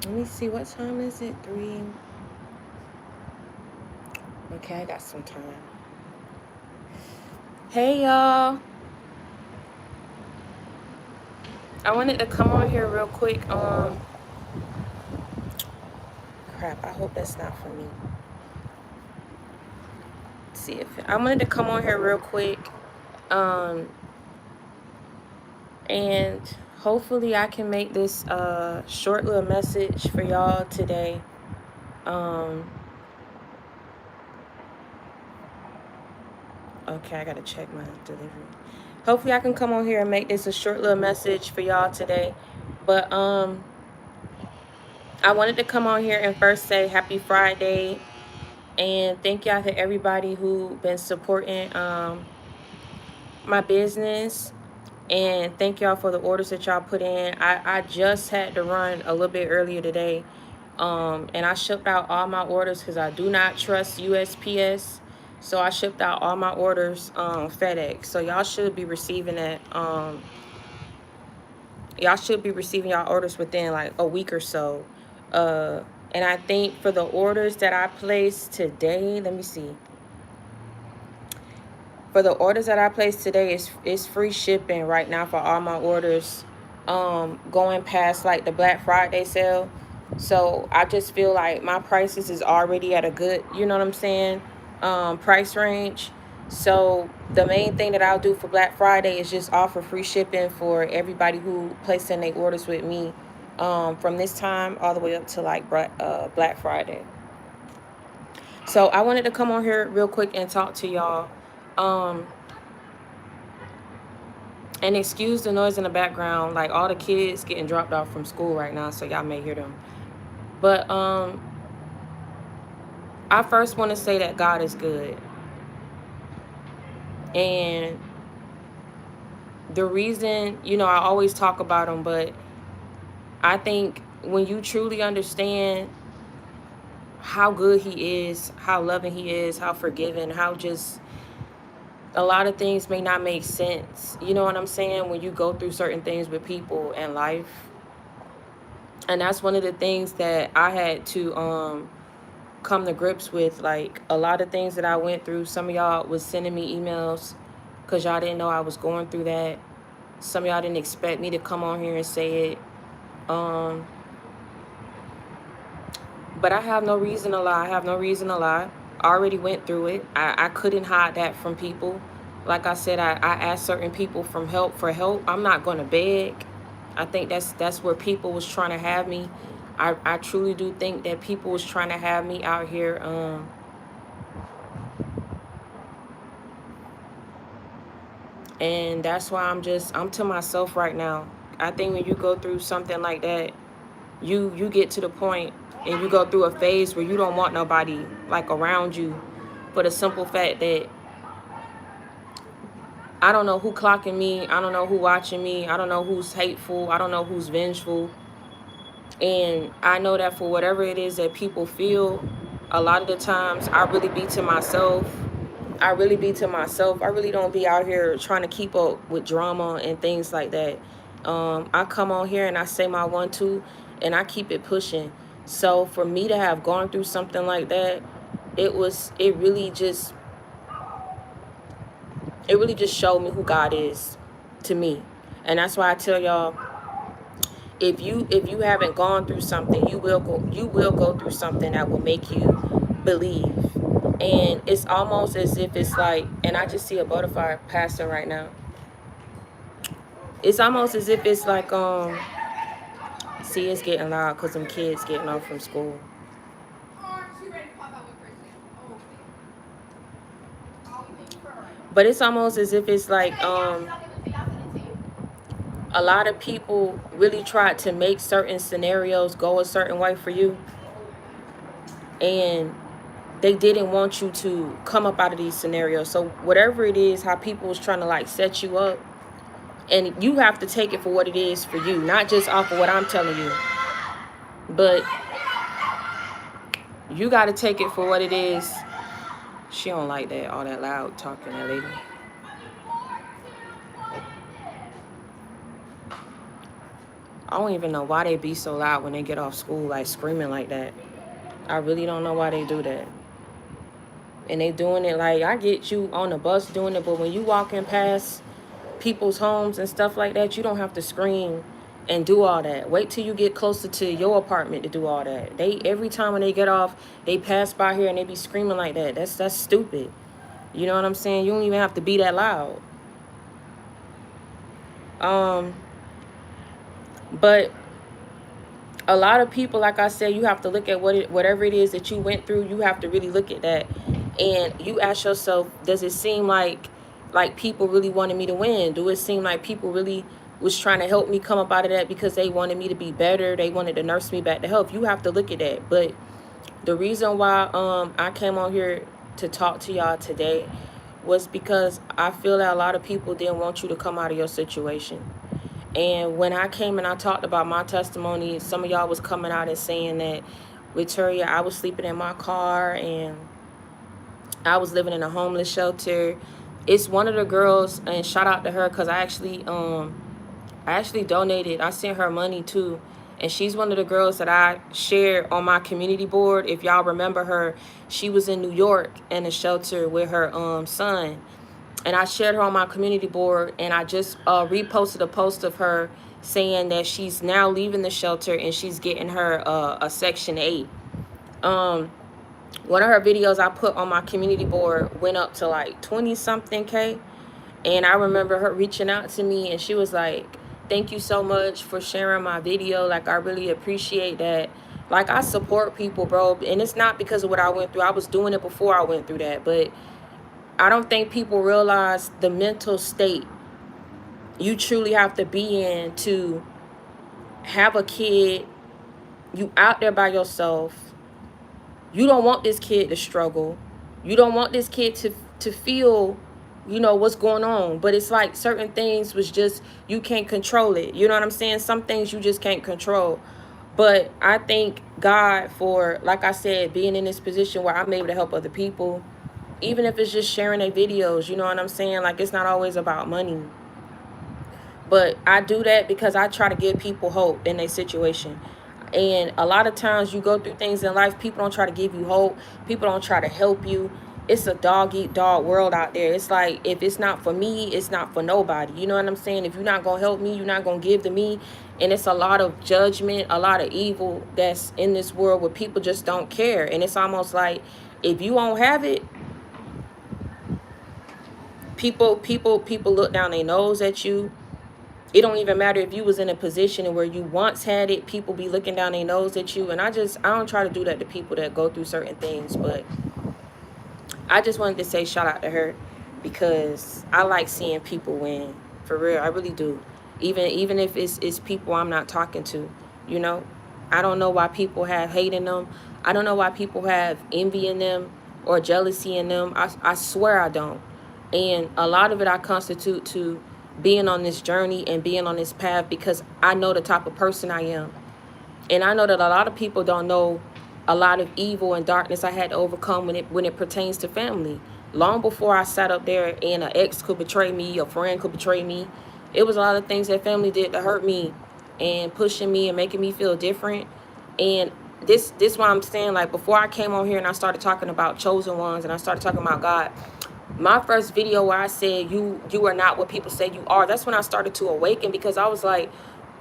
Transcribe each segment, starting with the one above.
Let me see, what time is it? 3. Okay, I got some time. Hey, y'all. I wanted to come on here real quick. Crap, I hope that's not for me. Let's see if I wanted to come on here real quick. And hopefully I can make this short little message for y'all today. Okay, I gotta check my delivery. Hopefully I can come on here and make this a short little message for y'all today. But I wanted to come on here and first say happy Friday, and thank y'all to everybody who been supporting my business, and thank y'all for the orders that y'all put in. I just had to run a little bit earlier today, and I shipped out all my orders because I do not trust USPS. So I shipped out all my orders FedEx. So y'all should be receiving that. Y'all should be receiving y'all orders within like a week or so. And I think for the orders that I placed today, let me see. For the orders that I placed today, it's free shipping right now for all my orders. Going past like the Black Friday sale. So I just feel like my prices is already at a good, you know what I'm saying, price range. So the main thing that I'll do for Black Friday is just offer free shipping for everybody who placed in their orders with me, from this time all the way up to like Black Friday. So I wanted to come on here real quick and talk to y'all. And excuse the noise in the background, like all the kids getting dropped off from school right now, so y'all may hear them. But I first want to say that God is good. And the reason, I always talk about him, but I think when you truly understand how good he is, how loving he is, how forgiving, how just a lot of things may not make sense. You know what I'm saying? When you go through certain things with people in life. And that's one of the things that I had to come to grips with. Like a lot of things that I went through, some of y'all was sending me emails because y'all didn't know I was going through that. Some of y'all didn't expect me to come on here and say it. But I have no reason to lie. I have no reason to lie. I already went through it. I couldn't hide that from people. Like I said, I asked certain people for help. I'm not going to beg. I think that's where people was trying to have me. I truly do think that people was trying to have me out here. And that's why I'm to myself right now. I think when you go through something like that, you get to the point and you go through a phase where you don't want nobody like around you, for the simple fact that I don't know who clocking me, I don't know who watching me, I don't know who's hateful, I don't know who's vengeful. And I know that for whatever it is that people feel, a lot of the times I really be to myself. I really don't be out here trying to keep up with drama and things like that. I come on here and I say my 1-2 and I keep it pushing. So for me to have gone through something like that, it really just showed me who God is to me. And that's why I tell y'all, if you haven't gone through something, you will go through something that will make you believe. And it's almost as if it's like, and I just see a butterfly passing right now. It's almost as if it's like see, it's getting loud because them kids getting off from school. But it's almost as if it's like a lot of people really tried to make certain scenarios go a certain way for you, and they didn't want you to come up out of these scenarios. So whatever it is, how people was trying to like set you up, and you have to take it for what it is for you, not just off of what I'm telling you, but you got to take it for what it is. She don't like that, all that loud talking, that lady. I don't even know why they be so loud when they get off school, like screaming like that. I really don't know why they do that. And they doing it like, I get you on the bus doing it, but when you walking past people's homes and stuff like that, you don't have to scream and do all that. Wait till you get closer to your apartment to do all that. They every time when they get off, they pass by here and they be screaming like that. That's stupid. You know what I'm saying? You don't even have to be that loud. But a lot of people, like I said, you have to look at whatever it is that you went through. You have to really look at that, and you ask yourself, does it seem like people really wanted me to win? Do it seem like people really was trying to help me come up out of that because they wanted me to be better? They wanted to nurse me back to health. You have to look at that. But the reason why I came on here to talk to y'all today was because I feel that a lot of people didn't want you to come out of your situation. And when I came and I talked about my testimony, some of y'all was coming out and saying that, Victoria, I was sleeping in my car and I was living in a homeless shelter. It's one of the girls, and shout out to her, because I actually donated. I sent her money too. And she's one of the girls that I shared on my community board. If y'all remember her, she was in New York in a shelter with her son. And I shared her on my community board, and I just reposted a post of her saying that she's now leaving the shelter and she's getting her a Section 8. One of her videos I put on my community board went up to like 20 something K. And I remember her reaching out to me and she was like, thank you so much for sharing my video. Like, I really appreciate that. Like, I support people, bro. And it's not because of what I went through. I was doing it before I went through that. But I don't think people realize the mental state you truly have to be in to have a kid. You out there by yourself. You don't want this kid to struggle. You don't want this kid to feel, what's going on. But it's like certain things was just, you can't control it. You know what I'm saying? Some things you just can't control. But I thank God for, like I said, being in this position where I'm able to help other people. Even if it's just sharing their videos, you know what I'm saying? Like, it's not always about money. But I do that because I try to give people hope in their situation. And a lot of times you go through things in life, people don't try to give you hope. People don't try to help you. It's a dog-eat-dog world out there. It's like, if it's not for me, it's not for nobody. You know what I'm saying? If you're not going to help me, you're not going to give to me. And it's a lot of judgment, a lot of evil that's in this world where people just don't care. And it's almost like, if you won't have it, people look down their nose at you. It don't even matter if you was in a position where you once had it, people be looking down their nose at you. And I don't try to do that to people that go through certain things. But I just wanted to say shout out to her because I like seeing people win. For real, I really do. Even if it's people I'm not talking to, I don't know why people have hate in them. I don't know why people have envy in them or jealousy in them. I swear I don't. And a lot of it I constitute to being on this journey and being on this path because I know the type of person I am. And I know that a lot of people don't know a lot of evil and darkness I had to overcome when it pertains to family. Long before I sat up there and an ex could betray me, a friend could betray me, it was a lot of things that family did to hurt me and pushing me and making me feel different. And this why I'm saying, like, before I came on here and I started talking about chosen ones and I started talking about God, my first video where I said you are not what people say you are, that's when I started to awaken, because I was like,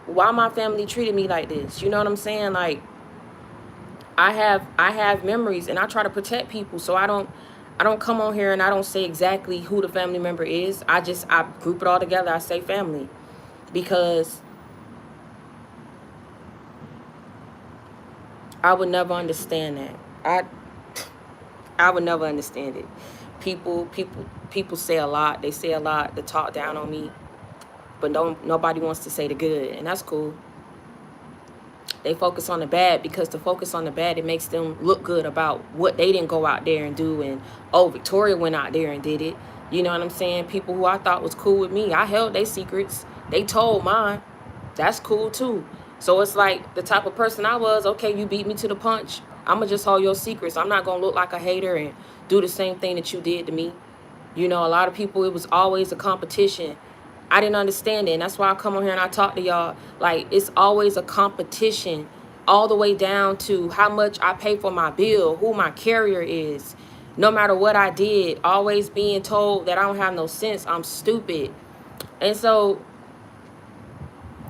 why my family treated me like this? You know what I'm saying? Like, I have memories and I try to protect people, so I don't come on here and I don't say exactly who the family member is. I group it all together. I say family because I would never understand that. I would never understand it. People say a lot. They say a lot to talk down on me, but nobody wants to say the good, and that's cool. They focus on the bad because to focus on the bad, it makes them look good about what they didn't go out there and do. And, oh, Victoria went out there and did it. You know what I'm saying? People who I thought was cool with me, I held their secrets. They told mine. That's cool too. So it's like the type of person I was, okay, you beat me to the punch. I'm going to just hold your secrets. I'm not going to look like a hater and do the same thing that you did to me. A lot of people, it was always a competition. I didn't understand it. And that's why I come on here and I talk to y'all. Like, it's always a competition, all the way down to how much I pay for my bill, who my carrier is. No matter what I did, always being told that I don't have no sense, I'm stupid. And so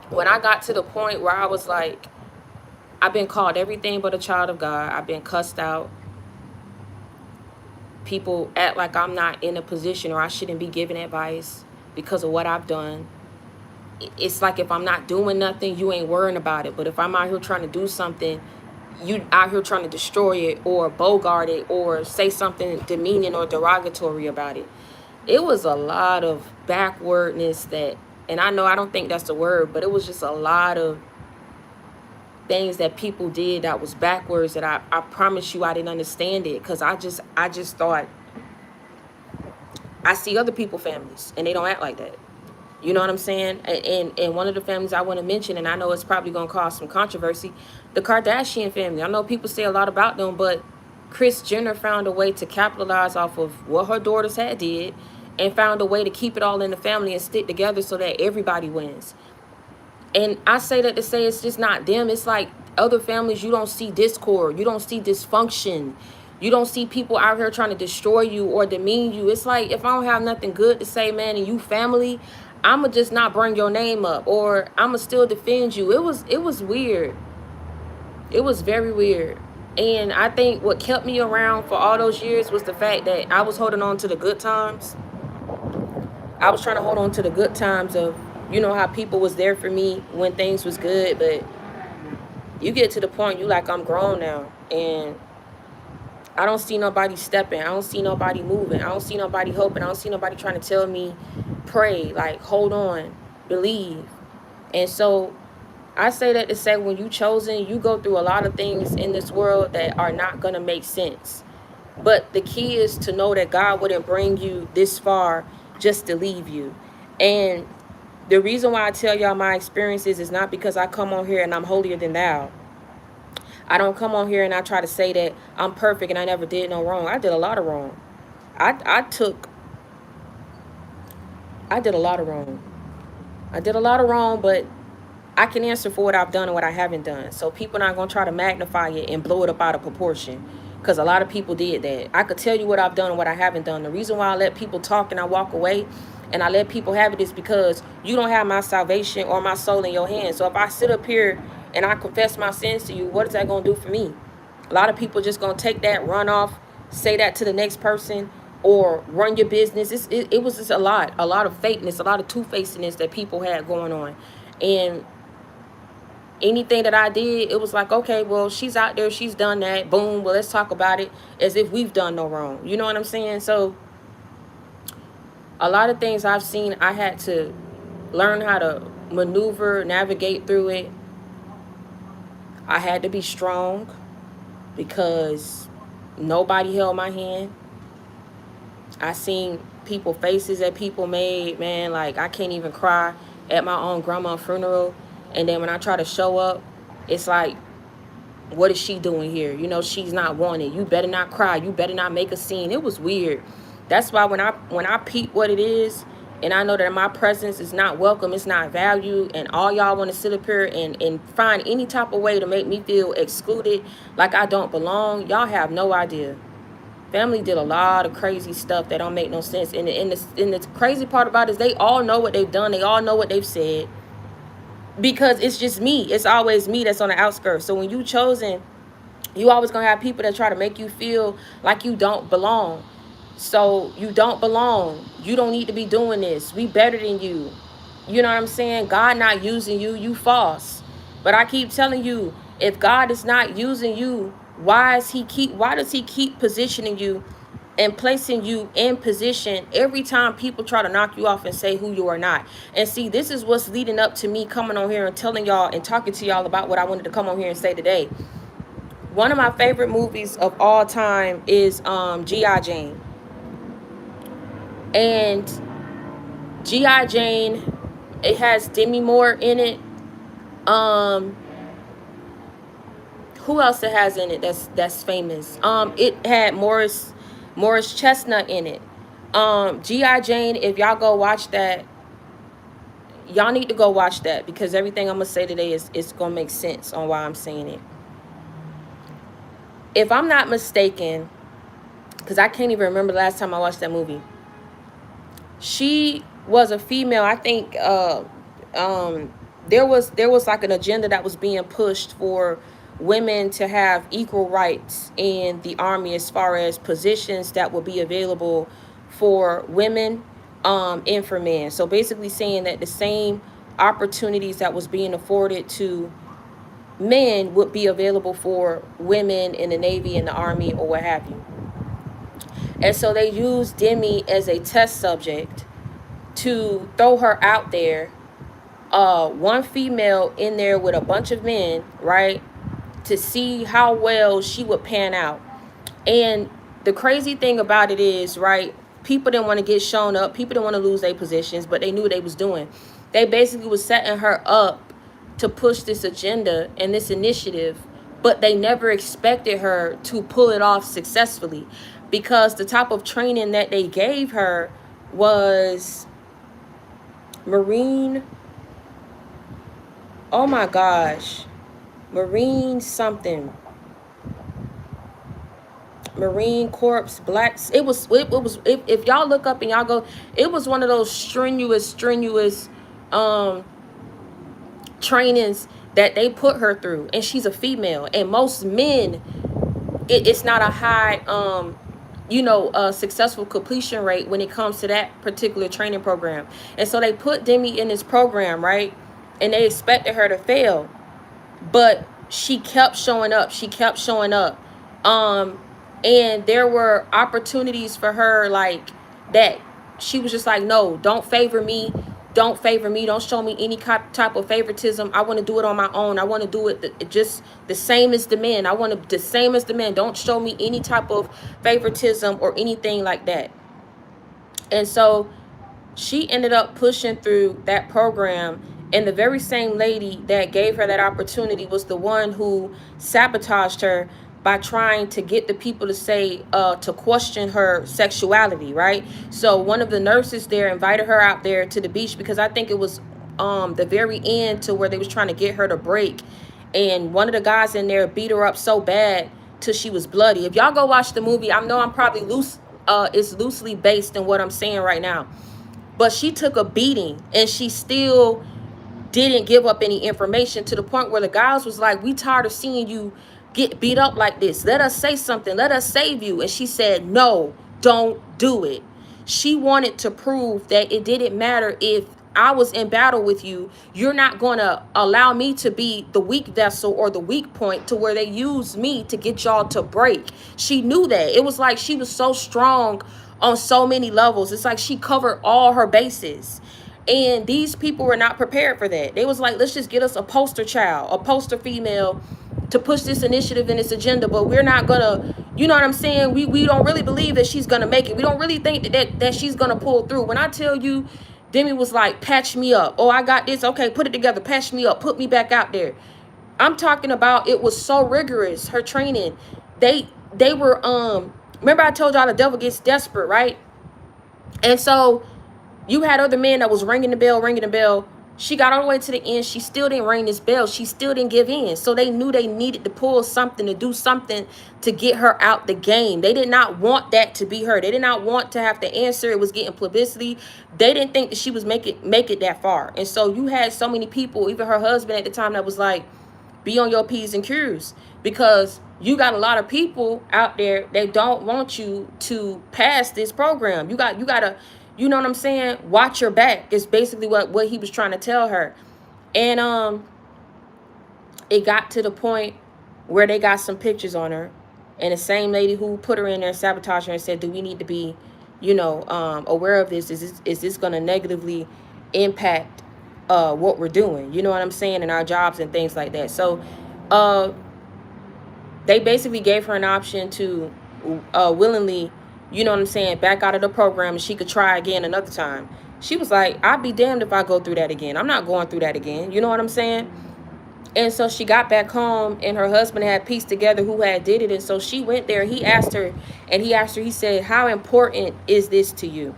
when I got to the point where I was like, I've been called everything but a child of God. I've been cussed out. People act like I'm not in a position or I shouldn't be giving advice because of what I've done. It's like if I'm not doing nothing, you ain't worrying about it. But if I'm out here trying to do something, you out here trying to destroy it or bogart it or say something demeaning or derogatory about it. It was a lot of backwardness that, and I know I don't think that's the word, but it was just a lot of things that people did that was backwards that I promise you I didn't understand it, because I just thought, I see other people families and they don't act like that. You know what I'm saying? And one of the families I want to mention, and I know it's probably going to cause some controversy, the Kardashian family. I know people say a lot about them, but Kris Jenner found a way to capitalize off of what her daughters had did and found a way to keep it all in the family and stick together so that everybody wins. And I say that to say it's just not them. It's like other families, you don't see discord. You don't see dysfunction. You don't see people out here trying to destroy you or demean you. It's like, if I don't have nothing good to say, man, and you family, I'ma just not bring your name up, or I'ma still defend you. It was weird. It was very weird. And I think what kept me around for all those years was the fact that I was holding on to the good times. I was trying to hold on to the good times of, you know, how people was there for me when things was good. But you get to the point, you like, I'm grown now, and I don't see nobody stepping. I don't see nobody moving. I don't see nobody hoping. I don't see nobody trying to tell me, pray, like, hold on, believe. And so I say that to say, when you chosen, you go through a lot of things in this world that are not going to make sense. But the key is to know that God wouldn't bring you this far just to leave you. And the reason why I tell y'all my experiences is not because I come on here and I'm holier than thou. I don't come on here and I try to say that I'm perfect and I never did no wrong. I did a lot of wrong. I did a lot of wrong. I did a lot of wrong, but I can answer for what I've done and what I haven't done. So people not going to try to magnify it and blow it up out of proportion, because a lot of people did that. I could tell you what I've done and what I haven't done. The reason why I let people talk and I walk away and I let people have it is because you don't have my salvation or my soul in your hands. So if I sit up here and I confess my sins to you, what is that going to do for me? A lot of people just going to take that, run off, say that to the next person, or run your business. It was just a lot of fakeness, a lot of two-facedness that people had going on. And anything that I did, it was like, okay, well, she's out there, she's done that, boom, well, let's talk about it as if we've done no wrong. You know what I'm saying? So a lot of things I've seen, I had to learn how to maneuver, navigate through it. I had to be strong because nobody held my hand. I seen people faces that people made, man, like I can't even cry at my own grandma's funeral. And then when I try to show up, it's like, what is she doing here? You know, she's not wanted. You better not cry. You better not make a scene. It was weird. That's why when I peep what it is, and I know that my presence is not welcome, it's not valued, and all y'all want to sit up here and find any type of way to make me feel excluded, like I don't belong, y'all have no idea. Family did a lot of crazy stuff that don't make no sense. And the crazy part about it is they all know what they've done. They all know what they've said. Because it's just me. It's always me that's on the outskirts. So when you chosen, you always going to have people that try to make you feel like you don't belong. So you don't belong. You don't need to be doing this. We better than you. You know what I'm saying? God not using you. You false. But I keep telling you, if God is not using you, why does he keep positioning you and placing you in position every time people try to knock you off and say who you are not? And see, this is what's leading up to me coming on here and telling y'all and talking to y'all about what I wanted to come on here and say today. One of my favorite movies of all time is G.I. Jane. And G.I. Jane, it has Demi Moore in it. Who else it has in it that's famous? It had Morris Chestnut in it. G.I. Jane, if y'all go watch that, y'all need to go watch that, because everything I'm gonna say today is gonna make sense on why I'm saying it. If I'm not mistaken, because I can't even remember the last time I watched that movie, she was a female. I think there was like an agenda that was being pushed for women to have equal rights in the army, as far as positions that would be available for women and for men. So basically saying that the same opportunities that was being afforded to men would be available for women in the Navy and the Army or what have you. And so they used Demi as a test subject to throw her out there, one female in there with a bunch of men, right, to see how well she would pan out. And the crazy thing about it is, right, people didn't want to get shown up, people didn't want to lose their positions, but they knew what they was doing. They basically was setting her up to push this agenda and this initiative, but they never expected her to pull it off successfully, because the type of training that they gave her was Marine, oh my gosh, Marine something, Marine Corps Blacks. It was if y'all look up and y'all go, it was one of those strenuous um trainings that they put her through. And she's a female, and most men, it's not a high successful completion rate when it comes to that particular training program. And so they put Demi in this program, right, and they expected her to fail, but she kept showing up, and there were opportunities for her, like, that she was just like, no, don't favor me, don't show me any type of favoritism. I want to do it on my own. I want to do it just the same as the men. I want to the same as the men. Don't show me any type of favoritism or anything like that. And so she ended up pushing through that program, and the very same lady that gave her that opportunity was the one who sabotaged her by trying to get the people to say to question her sexuality, right? So one of the nurses there invited her out there to the beach, because I think it was the very end to where they was trying to get her to break, and one of the guys in there beat her up so bad till she was bloody. If y'all go watch the movie, I know I'm probably it's loosely based in what I'm saying right now, but she took a beating and she still didn't give up any information, to the point where the guys was like, we tired of seeing you get beat up like this. Let us say something. Let us save you. And she said, no, don't do it. She wanted to prove that it didn't matter if I was in battle with you. You're not going to allow me to be the weak vessel or the weak point to where they use me to get y'all to break. She knew that. It was like she was so strong on so many levels. It's like she covered all her bases. And these people were not prepared for that. They was like, let's just get us a poster child, a poster female to push this initiative and this agenda, but we're not gonna, you know what I'm saying? We don't really believe that she's gonna make it. We don't really think that she's gonna pull through. When I tell you, Demi was like, patch me up. Oh, I got this. Okay, put it together. Patch me up. Put me back out there. I'm talking about, it was so rigorous, her training. They were, remember I told y'all the devil gets desperate, right? And so you had other men that was ringing the bell. She got all the way to the end. She still didn't ring this bell. She still didn't give in. So they knew they needed to pull something, to do something to get her out the game. They did not want that to be her. They did not want to have to answer. It was getting publicity. They didn't think that she was make it that far. And so you had so many people, even her husband at the time, that was like, be on your P's and Q's, because you got a lot of people out there that don't want you to pass this program. You got to, you know what I'm saying? Watch your back is basically what he was trying to tell her. And it got to the point where they got some pictures on her, and the same lady who put her in there sabotaged her and said, do we need to be, aware of this? Is this going to negatively impact what we're doing? You know what I'm saying? In our jobs and things like that. So they basically gave her an option to willingly, you know what I'm saying, back out of the program, and she could try again another time. She was like, I'd be damned if I go through that again. I'm not going through that again. You know what I'm saying? And so she got back home, and her husband had pieced together who had did it. And so she went there. He said, how important is this to you?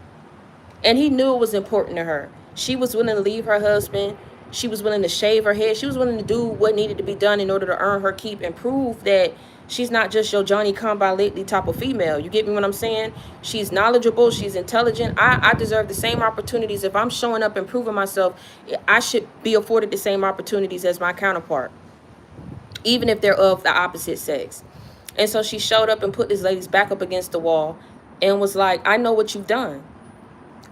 And he knew it was important to her. She was willing to leave her husband. She was willing to shave her head. She was willing to do what needed to be done in order to earn her keep and prove that she's not just your Johnny come by lately type of female. You get me what I'm saying? She's knowledgeable. She's intelligent. I deserve the same opportunities. If I'm showing up and proving myself, I should be afforded the same opportunities as my counterpart, even if they're of the opposite sex. And so she showed up and put this lady's back up against the wall and was like, I know what you've done.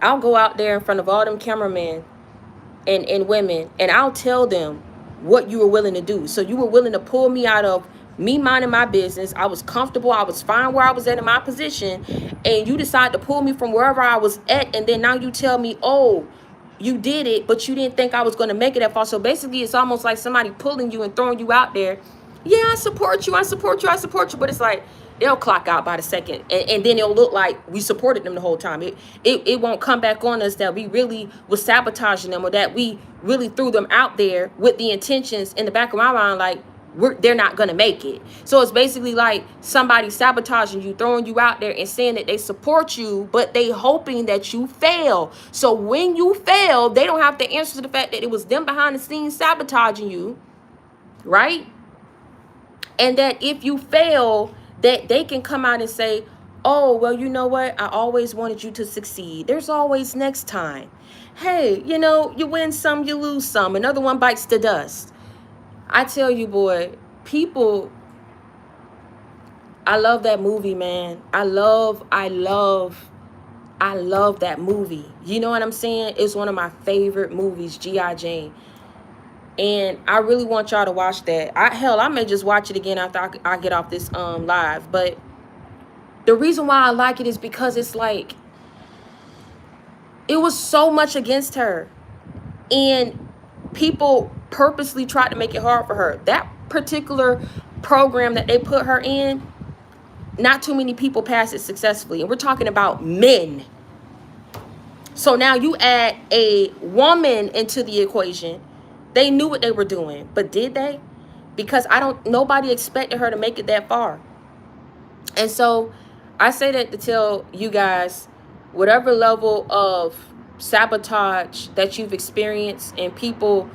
I'll go out there in front of all them cameramen and women, and I'll tell them what you were willing to do. So you were willing to pull me out of me minding my business. I was comfortable. I was fine where I was at in my position. And you decided to pull me from wherever I was at. And then now you tell me, oh, you did it, but you didn't think I was going to make it that far. So basically, it's almost like somebody pulling you and throwing you out there. Yeah, I support you. I support you. I support you. But it's like, they'll clock out by the second. And then it'll look like we supported them the whole time. It won't come back on us that we really was sabotaging them, or that we really threw them out there with the intentions in the back of my mind, like, they're not going to make it. So it's basically like somebody sabotaging you, throwing you out there and saying that they support you, but they hoping that you fail. So when you fail, they don't have to answer to the fact that it was them behind the scenes sabotaging you, right? And that if you fail, that they can come out and say, oh, well, you know what? I always wanted you to succeed. There's always next time. Hey, you know, you win some, you lose some. Another one bites the dust. I tell you, boy, people, I love that movie, man. I love that movie. You know what I'm saying? It's one of my favorite movies, G.I. Jane. And I really want y'all to watch that. I may just watch it again after I get off this live. But the reason why I like it is because it's like, it was so much against her. And people purposely tried to make it hard for her. That particular program that they put her in, not too many people passed it successfully. And we're talking about men. So now you add a woman into the equation. They knew what they were doing, but did they? Because nobody expected her to make it that far. And so I say that to tell you guys, whatever level of sabotage that you've experienced and people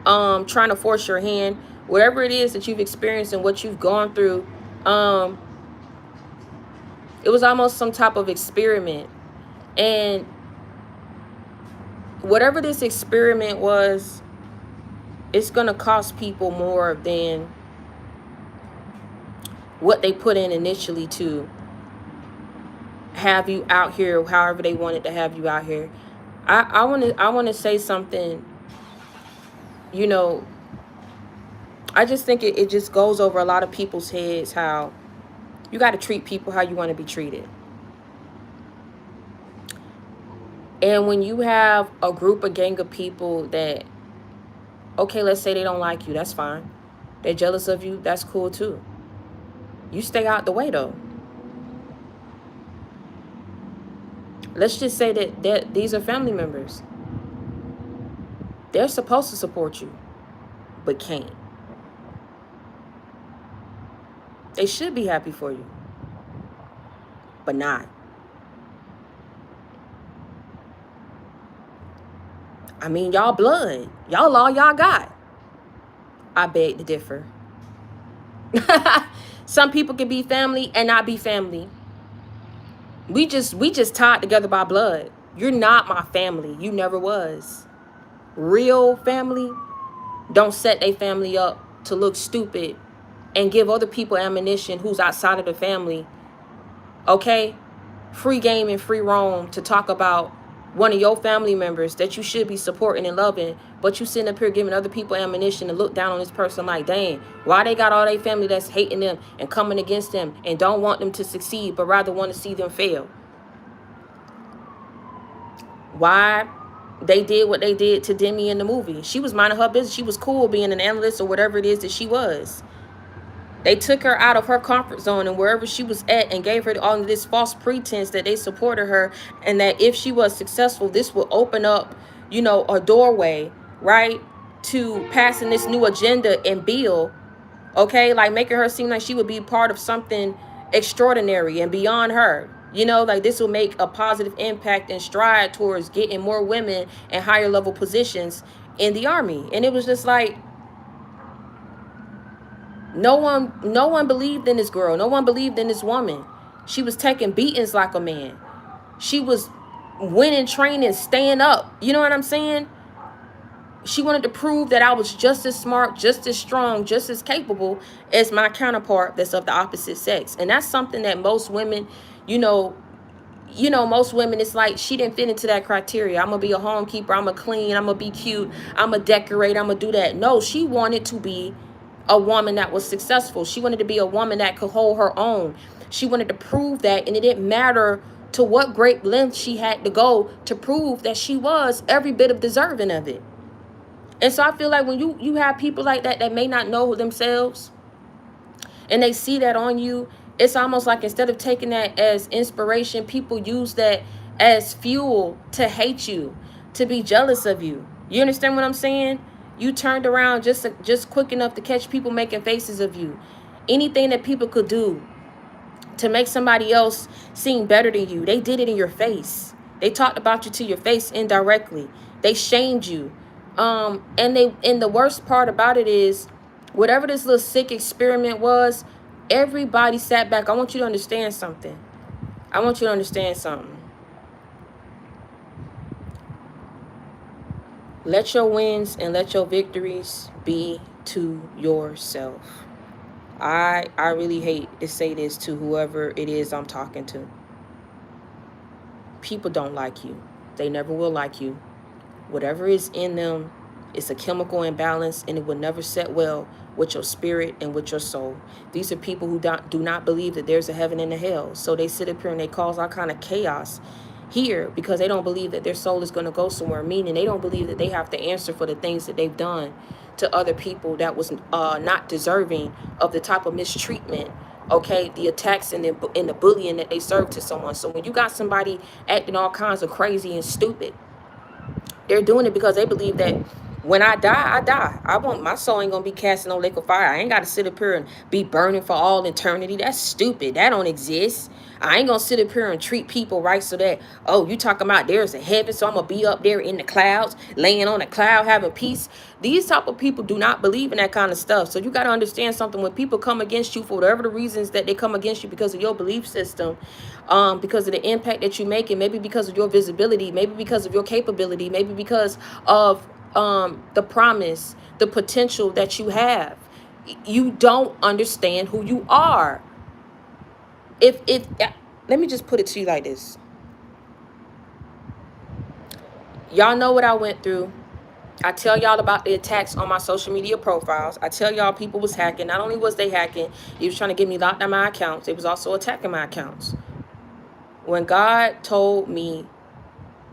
trying to force your hand, whatever it is that you've experienced and what you've gone through, it was almost some type of experiment. And whatever this experiment was, it's going to cost people more than what they put in initially to have you out here, however they wanted to have you out here. I want to say something, you know, I just think it just goes over a lot of people's heads, how you got to treat people how you want to be treated. And when you have a group, a gang of people that, okay, let's say they don't like you, that's fine. They're jealous of you, that's cool too. You stay out the way though. Let's just say that these are family members. They're supposed to support you, but can't. They should be happy for you, but not. I mean, y'all blood. Y'all all y'all got. I beg to differ. Some people can be family and not be family. We just tied together by blood. You're not my family. You never was. Real family don't set their family up to look stupid and give other people ammunition who's outside of the family. Okay? Free game and free roam to talk about one of your family members that you should be supporting and loving, but you sitting up here giving other people ammunition to look down on this person like, dang, why they got all their family that's hating them and coming against them and don't want them to succeed, but rather want to see them fail. Why they did what they did to Demi in the movie. She was minding her business. She was cool being an analyst or whatever it is that she was. They took her out of her comfort zone and wherever she was at and gave her all this false pretense that they supported her and that if she was successful, this would open up, you know, a doorway, right, to passing this new agenda and bill, okay, like making her seem like she would be part of something extraordinary and beyond her. You know, like this will make a positive impact and stride towards getting more women and higher level positions in the army. And it was just like, no one believed in this girl. No one believed in this woman. She was taking beatings like a man. She was winning training, staying up. You know what I'm saying? She wanted to prove that I was just as smart, just as strong, just as capable as my counterpart that's of the opposite sex. And that's something that most women, you know, most women, it's like she didn't fit into that criteria. I'm gonna be a homekeeper, I'm gonna clean, I'm gonna be cute, I'm gonna decorate, I'm gonna do that. No, she wanted to be a woman that was successful. She wanted to be a woman that could hold her own. She wanted to prove that, and it didn't matter to what great length she had to go to prove that she was every bit of deserving of it. And so I feel like when you have people like that that may not know themselves, and they see that on you, it's almost like instead of taking that as inspiration, people use that as fuel to hate you, to be jealous of you. You understand what I'm saying? You turned around just quick enough to catch people making faces of you. Anything that people could do to make somebody else seem better than you, they did it in your face. They talked about you to your face indirectly. They shamed you. And the worst part about it is, whatever this little sick experiment was, everybody sat back. I want you to understand something. I want you to understand something. Let your wins and let your victories be to yourself. I really hate to say this to whoever it is I'm talking to. People don't like you. They never will like you. Whatever is in them, it's a chemical imbalance, and it will never set well with your spirit and with your soul. These are people who do not believe that there's a heaven and a hell. So they sit up here and they cause all kind of chaos here because they don't believe that their soul is going to go somewhere, meaning they don't believe that they have to answer for the things that they've done to other people that was not deserving of the type of mistreatment, okay, the attacks and the bullying that they served to someone. So when you got somebody acting all kinds of crazy and stupid, they're doing it because they believe that when I die, I die. My soul ain't gonna be cast in no lake of fire. I ain't gotta sit up here and be burning for all eternity. That's stupid. That don't exist. I ain't gonna sit up here and treat people right so that, oh, you talking about there's a heaven, so I'm gonna be up there in the clouds, laying on a cloud, having peace. These type of people do not believe in that kind of stuff. So you gotta understand something. When people come against you for whatever the reasons that they come against you because of your belief system, because of the impact that you make, and maybe because of your visibility, maybe because of your capability, maybe because of the promise, the potential that you have, you don't understand who you are. If let me just put it to you like this. Y'all know what I went through. I tell y'all about the attacks on my social media profiles. I tell y'all people was hacking. Not only was they hacking, he was trying to get me locked on my accounts. They was also attacking my accounts. When God told me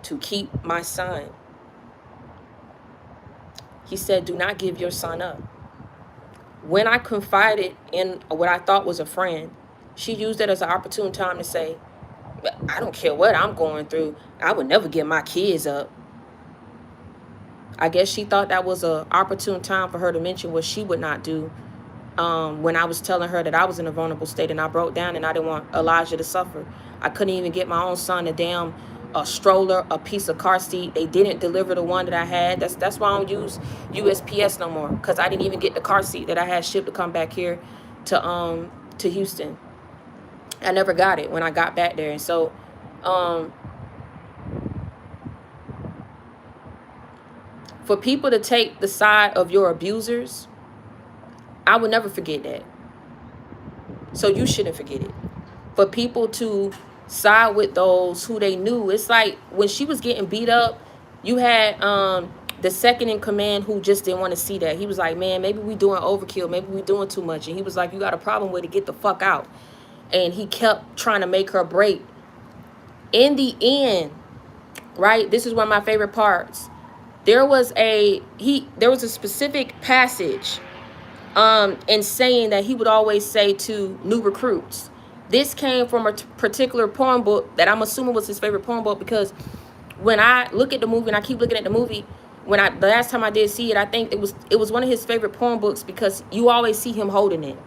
to keep my son, he said, do not give your son up. When I confided in what I thought was a friend, she used it as an opportune time to say, I don't care what I'm going through. I would never give my kids up. I guess she thought that was an opportune time for her to mention what she would not do when I was telling her that I was in a vulnerable state and I broke down and I didn't want Elijah to suffer. I couldn't even get my own son a stroller, a piece of car seat. They didn't deliver the one that I had. That's why I don't use USPS no more, because I didn't even get the car seat that I had shipped to come back here to Houston. I never got it when I got back there. And so for people to take the side of your abusers, I will never forget that. So you shouldn't forget it. For people to side with those who they knew, it's like when she was getting beat up, you had the second in command who just didn't want to see that. He was like, man, maybe we doing overkill, maybe we doing too much. And he was like, you got a problem with it, get the fuck out. And he kept trying to make her break. In the end, right, this is one of my favorite parts. There was a specific passage in saying that he would always say to new recruits. This came from a particular poem book that I'm assuming was his favorite poem book, because when I look at the movie, and I keep looking at the movie, the last time I did see it, I think it was one of his favorite poem books, because you always see him holding it.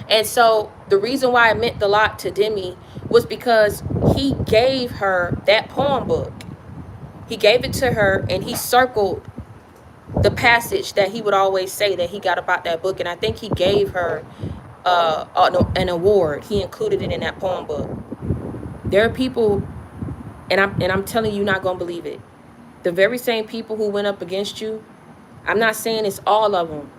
And so the reason why it meant a lot to Demi was because he gave her that poem book. He gave it to her, and he circled the passage that he would always say that he got about that book. And I think he gave her an award. He included it in that poem book. There are people, and I'm telling you, you're not gonna believe it. The very same people who went up against you, I'm not saying it's all of them.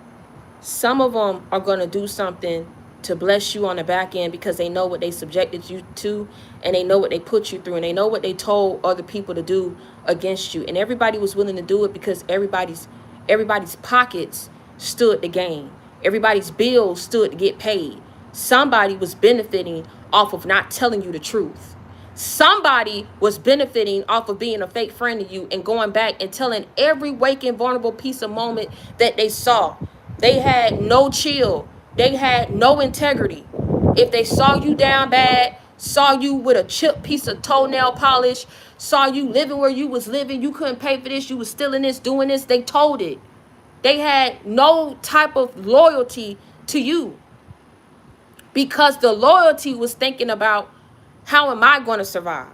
Some of them are going to do something to bless you on the back end because they know what they subjected you to, and they know what they put you through, and they know what they told other people to do against you. And everybody was willing to do it because everybody's pockets stood to gain. Everybody's bills stood to get paid. Somebody was benefiting off of not telling you the truth. Somebody was benefiting off of being a fake friend to you and going back and telling every waking vulnerable piece of moment that they saw. They had no chill. They had no integrity. If they saw you down bad, saw you with a chipped piece of toenail polish, saw you living where you was living, you couldn't pay for this, you was stealing this, doing this, they told it. They had no type of loyalty to you because the loyalty was thinking about, how am I going to survive?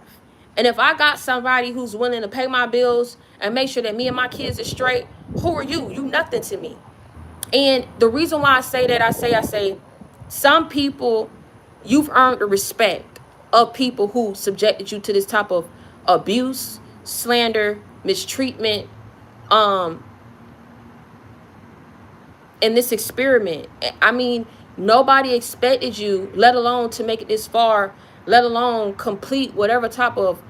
And if I got somebody who's willing to pay my bills and make sure that me and my kids are straight, who are you? You nothing to me. And the reason why I say that, I say, some people, you've earned the respect of people who subjected you to this type of abuse, slander, mistreatment, in this experiment. I mean, nobody expected you, let alone to make it this far, let alone complete whatever type of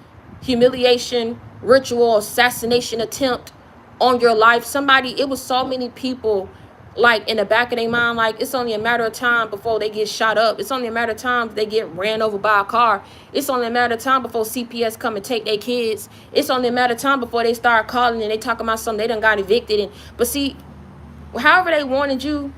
humiliation, ritual, assassination attempt on your life. Somebody, it was so many people, like, in the back of their mind, like, it's only a matter of time before they get shot up. It's only a matter of time they get ran over by a car. It's only a matter of time before CPS come and take their kids. It's only a matter of time before they start calling and they talking about something they done got evicted. But see, however they wanted you.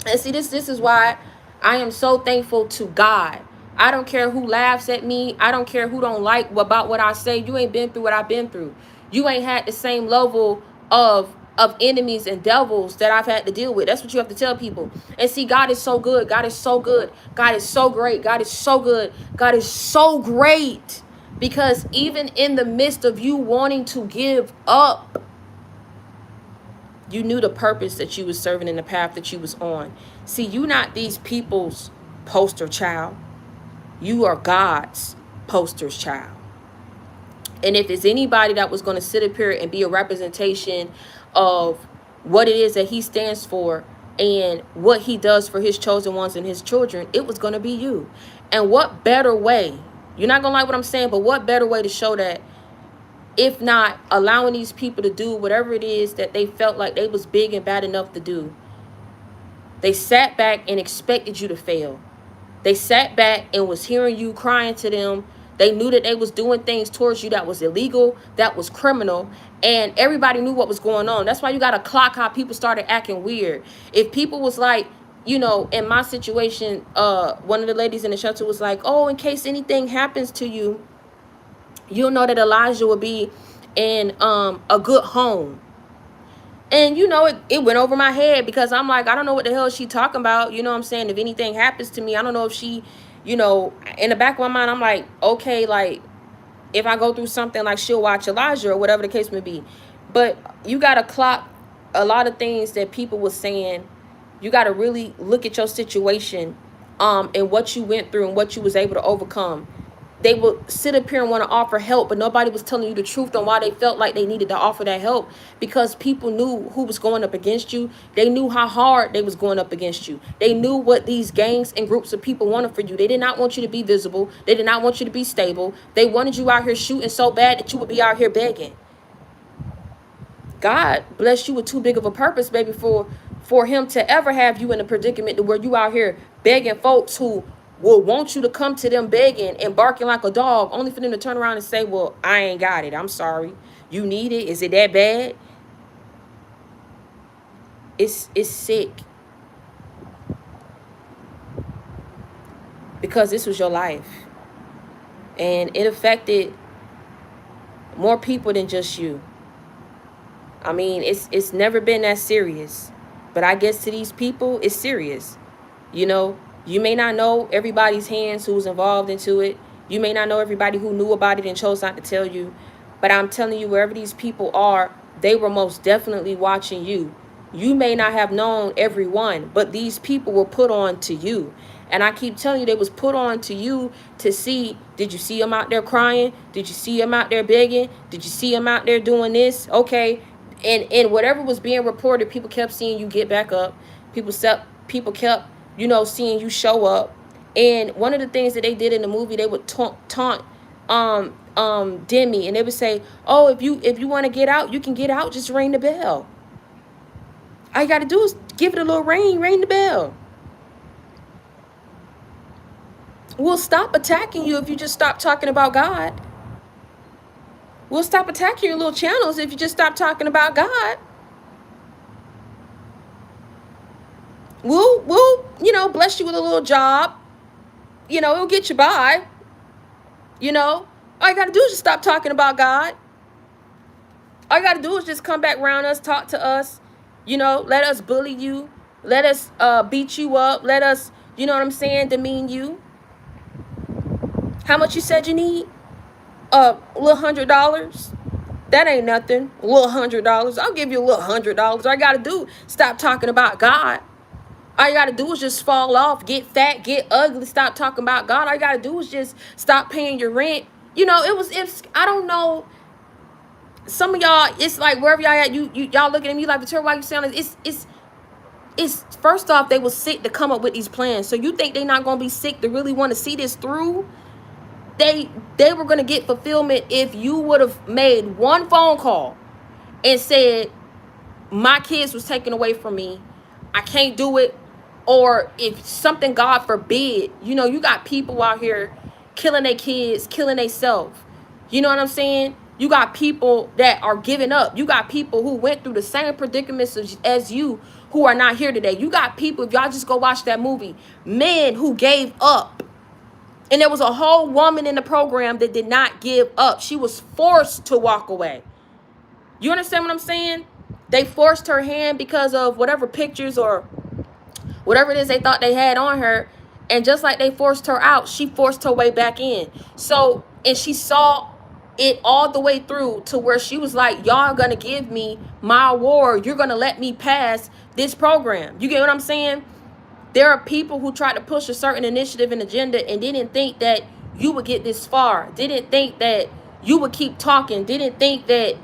And see, this is why I am so thankful to God. I don't care who laughs at me. I don't care who don't like about what I say. You ain't been through what I've been through. You ain't had the same level of enemies and devils that I've had to deal with. That's what you have to tell people. And see, God is so good. God is so good. God is so great. God is so good. God is so great. Because even in the midst of you wanting to give up, you knew the purpose that you was serving in the path that you was on. See, you not these people's poster child. You are God's poster child. And if it's anybody that was going to sit up here and be a representation of what it is that he stands for and what he does for his chosen ones and his children, it was going to be you. And what better way, you're not going to like what I'm saying, but what better way to show that, if not allowing these people to do whatever it is that they felt like they was big and bad enough to do. They sat back and expected you to fail. They sat back and was hearing you crying to them. They knew that they was doing things towards you that was illegal, that was criminal, and everybody knew what was going on. That's why you got to clock how people started acting weird. If people was like, you know, in my situation, one of the ladies in the shelter was like, oh, in case anything happens to you, you'll know that Elijah will be in a good home. And, you know, it went over my head because I'm like, I don't know what the hell is she talking about. You know what I'm saying? If anything happens to me, I don't know if she, you know, in the back of my mind, I'm like, okay, like, if I go through something, like, she'll watch Elijah or whatever the case may be. But you got to clock a lot of things that people were saying. You got to really look at your situation and what you went through and what you was able to overcome. They would sit up here and want to offer help, but nobody was telling you the truth on why they felt like they needed to offer that help, because people knew who was going up against you. They knew how hard they was going up against you. They knew what these gangs and groups of people wanted for you. They did not want you to be visible. They did not want you to be stable. They wanted you out here shooting so bad that you would be out here begging. God blessed you with too big of a purpose, baby, for him to ever have you in a predicament to where you out here begging folks who will want you to come to them begging and barking like a dog, only for them to turn around and say, well, I ain't got it. I'm sorry. You need it? Is it that bad? It's sick. Because this was your life. And it affected more people than just you. I mean, it's never been that serious. But I guess to these people, it's serious. You know, you may not know everybody's hands who's involved into it. You may not know everybody who knew about it and chose not to tell you. But I'm telling you, wherever these people are, they were most definitely watching you. You may not have known everyone, but these people were put on to you. And I keep telling you, they was put on to you to see, did you see them out there crying? Did you see them out there begging? Did you see them out there doing this? Okay. And whatever was being reported, people kept seeing you get back up. People kept, seeing you show up. And one of the things that they did in the movie, they would taunt Demi, and they would say, "Oh, if you want to get out, you can get out. Just ring the bell. All you got to do is give it a little ring the bell. We'll stop attacking you if you just stop talking about God. We'll stop attacking your little channels if you just stop talking about God. We'll bless you with a little job. It'll get you by. All you got to do is just stop talking about God. All you got to do is just come back around us, talk to us, let us bully you, let us beat you up, let us, demean you. How much you said you need? A little $100. That ain't nothing. A little $100. I'll give you a little $100. All you got to do, stop talking about God. All you got to do is just fall off, get fat, get ugly, stop talking about God. All you got to do is just stop paying your rent. It's I don't know. Some of y'all, it's like wherever y'all at, y'all looking at me like, Victoria, why you sound like it's first off, they was sick to come up with these plans. So you think they not gonna be sick to really want to see this through? They were gonna get fulfillment if you would have made one phone call and said, my kids was taken away from me, I can't do it. Or if something, God forbid, you got people out here killing their kids, killing themselves. You know what I'm saying? You got people that are giving up. You got people who went through the same predicaments as you who are not here today. You got people, if y'all just go watch that movie, men who gave up. And there was a whole woman in the program that did not give up. She was forced to walk away. You understand what I'm saying? They forced her hand because of whatever pictures or whatever it is they thought they had on her. And just like they forced her out, she forced her way back in. So, and she saw it all the way through to where she was like, y'all gonna give me my award. You're gonna let me pass this program. You get what I'm saying? There are people who try to push a certain initiative and agenda and didn't think that you would get this far. Didn't think that you would keep talking. Didn't think that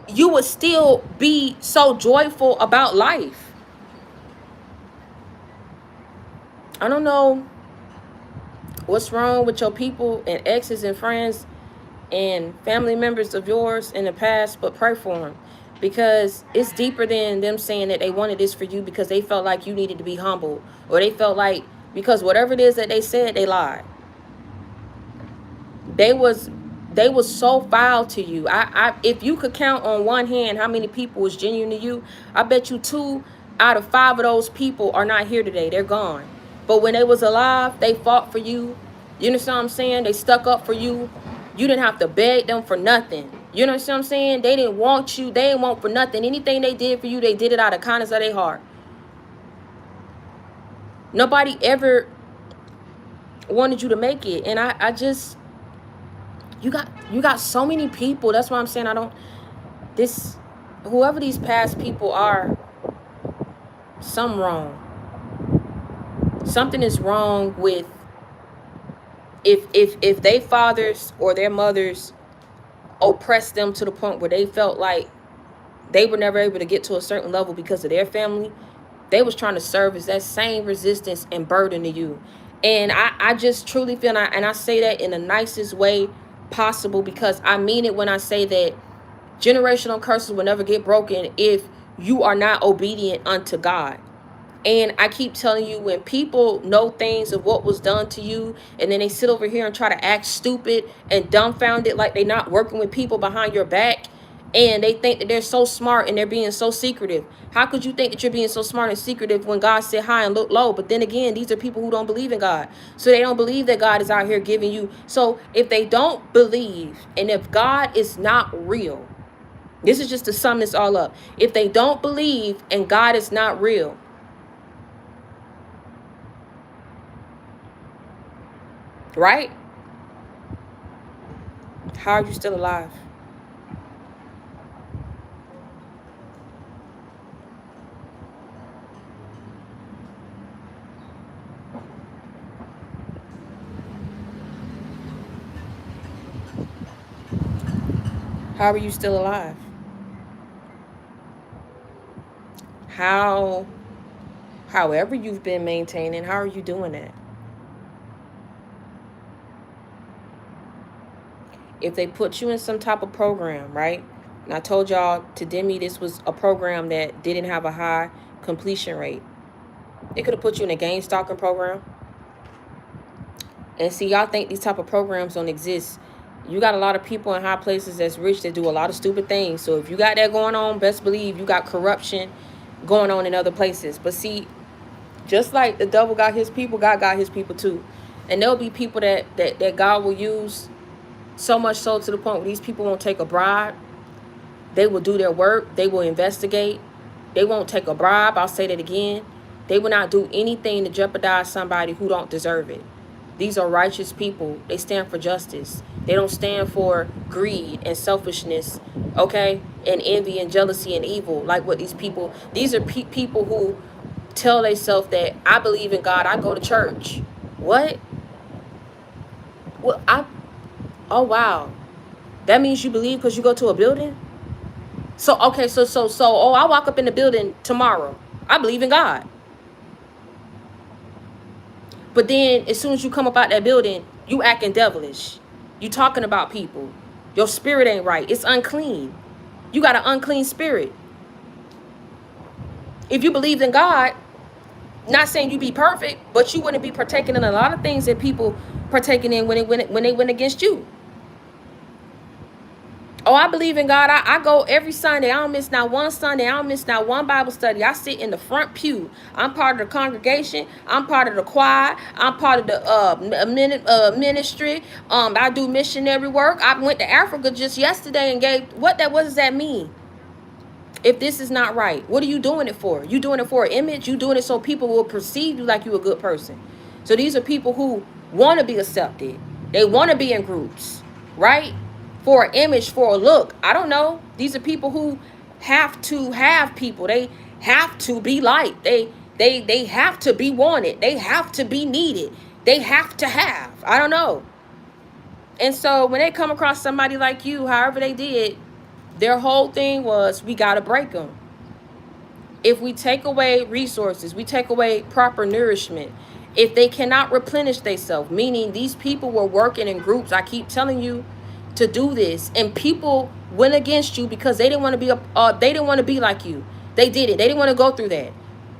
you would still be so joyful about life. I don't know what's wrong with your people and exes and friends and family members of yours in the past, but pray for them, because it's deeper than them saying that they wanted this for you because they felt like you needed to be humbled, or they felt like, because whatever it is that they said, they lied. They was so foul to you. I if you could count on one hand how many people was genuine to you, I bet you 2 out of 5 of those people are not here today. They're gone. But when they was alive, they fought for you. You understand what I'm saying? They stuck up for you. You didn't have to beg them for nothing. You know what I'm saying? They didn't want you. They didn't want for nothing. Anything they did for you, they did it out of kindness of their heart. Nobody ever wanted you to make it. And I just, you got so many people. That's why I'm saying whoever these past people are, something wrong. Something is wrong with, if they fathers or their mothers oppressed them to the point where they felt like they were never able to get to a certain level because of their family, they was trying to serve as that same resistance and burden to you. And I just truly feel, and I say that in the nicest way possible, because I mean it when I say that generational curses will never get broken if you are not obedient unto God. And I keep telling you, when people know things of what was done to you, and then they sit over here and try to act stupid and dumbfounded like they're not working with people behind your back, and they think that they're so smart and they're being so secretive. How could you think that you're being so smart and secretive when God sit high and look low? But then again, these are people who don't believe in God. So they don't believe that God is out here giving you. So if they don't believe, and if God is not real, this is just to sum this all up. If they don't believe and God is not real, Right? How are you still alive? How are you still alive? How, however you've been maintaining, how are you doing that? If they put you in some type of program, right? And I told y'all to Demi this was a program that didn't have a high completion rate. They could have put you in a game stalking program. And see, y'all think these type of programs don't exist. You got a lot of people in high places that's rich that do a lot of stupid things. So if you got that going on, best believe you got corruption going on in other places. But see, just like the devil got his people, God got his people too. And there'll be people that God will use so much so to the point where these people won't take a bribe. They will do their work. They will investigate. They won't take a bribe. I'll say that again. They will not do anything to jeopardize somebody who don't deserve it. These are righteous people. They stand for justice. They don't stand for greed and selfishness, okay? And envy and jealousy and evil, like what these are people who tell themselves that I believe in God, I go to church. What? Oh, wow. That means you believe because you go to a building? So, okay, oh, I walk up in the building tomorrow. I believe in God. But then as soon as you come up out that building, you acting devilish. You talking about people. Your spirit ain't right. It's unclean. You got an unclean spirit. If you believed in God, not saying you be perfect, but you wouldn't be partaking in a lot of things that people partaking in when they went against you. Oh, I believe in God. I go every Sunday. I don't miss not one Sunday. I don't miss not one Bible study. I sit in the front pew. I'm part of the congregation. I'm part of the choir. I'm part of the ministry. I do missionary work. I went to Africa just yesterday and gave what does that mean? If this is not right, what are you doing it for? You doing it for an image? You doing it so people will perceive you like you a good person. So these are people who want to be accepted. They want to be in groups, right? For an image, for a look. I don't know. These are people who have to have people. They have to be liked. They have to be wanted. They have to be needed. They have to have. I don't know. And so when they come across somebody like you, however they did, their whole thing was, we got to break them. If we take away resources, we take away proper nourishment, if they cannot replenish themselves, meaning these people were working in groups, I keep telling you to do this, and people went against you because they didn't want to be they didn't want to be like you. They did it. They didn't want to go through that.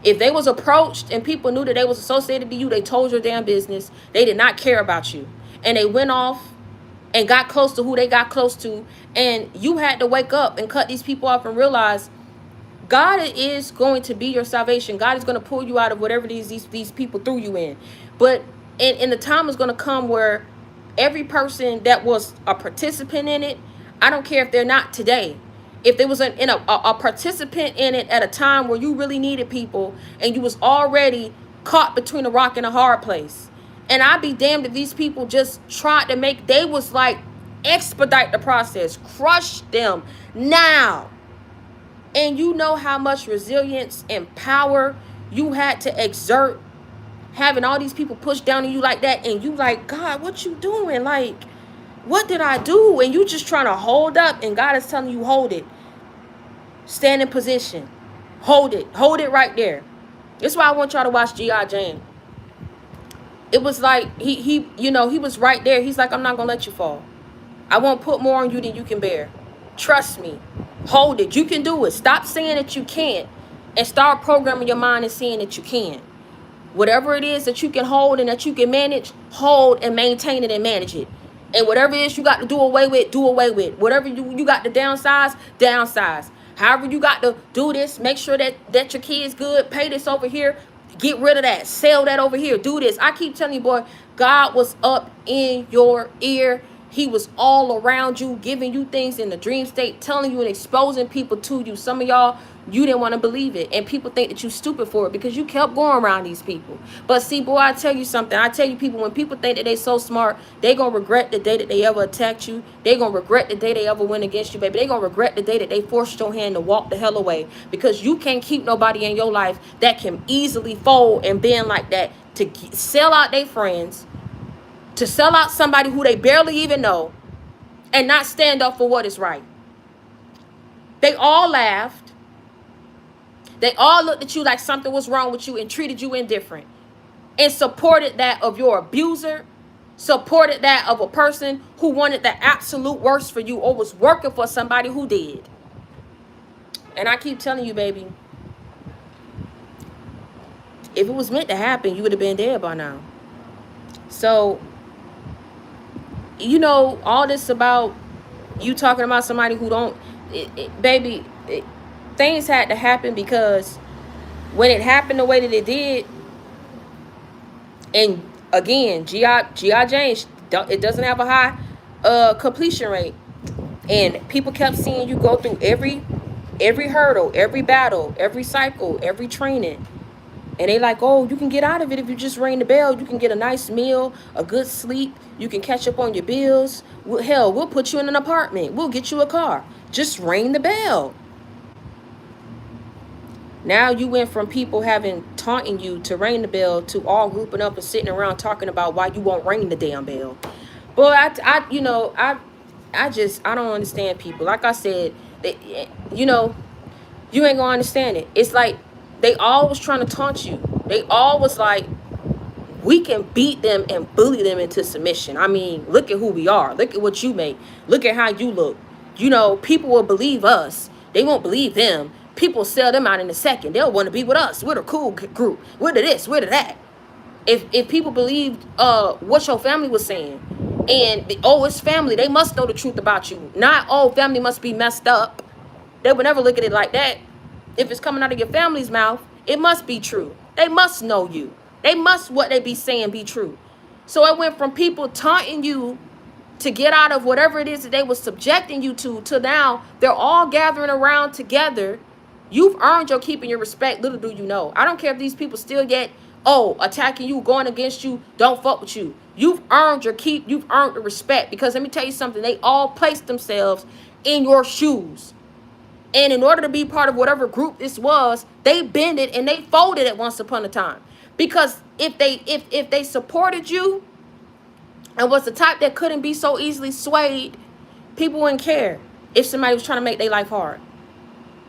If they was approached and people knew that they was associated to you, they told your damn business. They did not care about you, and they went off and got close to who they got close to, and you had to wake up and cut these people off and realize God is going to be your salvation. God is going to pull you out of whatever these people threw you in. But in the time is going to come where every person that was a participant in it, I don't care if they're not today, if there was a participant in it at a time where you really needed people and you was already caught between a rock and a hard place. And I'd be damned if these people just tried to they was like, expedite the process, crush them now. And you know how much resilience and power you had to exert having all these people push down on you like that. And you like, God, what you doing? Like, what did I do? And you just trying to hold up, and God is telling you, hold it. Stand in position. Hold it. Hold it right there. That's why I want y'all to watch G.I. Jane. It was like he was right there. He's like, I'm not gonna let you fall. I won't put more on you than you can bear. Trust me. Hold it. You can do it. Stop saying that you can't and start programming your mind and seeing that you can. Whatever it is that you can hold and that you can manage, hold and maintain it and manage it. And whatever it is you got to do away with, do away with. Whatever you got to downsize, downsize. However you got to do this, make sure that your kid's good. Pay this over here. Get rid of that. Sell that over here. Do this. I keep telling you, boy, God was up in your ear. He was all around you, giving you things in the dream state, telling you and exposing people to you. Some of y'all You didn't want to believe it. And people think that you're stupid for it because you kept going around these people. But see, boy, I tell you something. I tell you, people, when people think that they so smart, they going to regret the day that they ever attacked you. They going to regret the day they ever went against you, baby. They going to regret the day that they forced your hand to walk the hell away. Because you can't keep nobody in your life that can easily fold and bend like that to sell out their friends, to sell out somebody who they barely even know, and not stand up for what is right. They all laughed. They all looked at you like something was wrong with you and treated you indifferent. And supported that of your abuser. Supported that of a person who wanted the absolute worst for you or was working for somebody who did. And I keep telling you, baby, if it was meant to happen, you would have been dead by now. So, you know, all this about you talking about somebody who don't, baby, things had to happen because when it happened the way that it did, and again, G.I. Jane, it doesn't have a high completion rate. And people kept seeing you go through every hurdle, every battle, every cycle, every training. And they like, oh, you can get out of it if you just ring the bell. You can get a nice meal, a good sleep. You can catch up on your bills. Hell, we'll put you in an apartment. We'll get you a car. Just ring the bell. Now you went from people having taunting you to ring the bell to all grouping up and sitting around talking about why you won't ring the damn bell. Boy, I don't understand people. Like I said, you ain't gonna understand it. It's like they always trying to taunt you. They always like, we can beat them and bully them into submission. I mean, look at who we are. Look at what you make. Look at how you look. People will believe us. They won't believe them. People sell them out in a second. They'll want to be with us. We're the cool group. We're the this. We're the that. If people believed what your family was saying, and it's family, they must know the truth about you. Not, family must be messed up. They would never look at it like that. If it's coming out of your family's mouth, it must be true. They must know you. They must, what they be saying, be true. So it went from people taunting you to get out of whatever it is that they were subjecting you to now they're all gathering around together. You've earned your keep and your respect. Little do you know. I don't care if these people still get, attacking you, going against you, don't fuck with you. You've earned your keep. You've earned the respect. Because let me tell you something. They all placed themselves in your shoes. And in order to be part of whatever group this was, they bended and they folded it once upon a time. Because if they supported you and was the type that couldn't be so easily swayed, people wouldn't care if somebody was trying to make their life hard.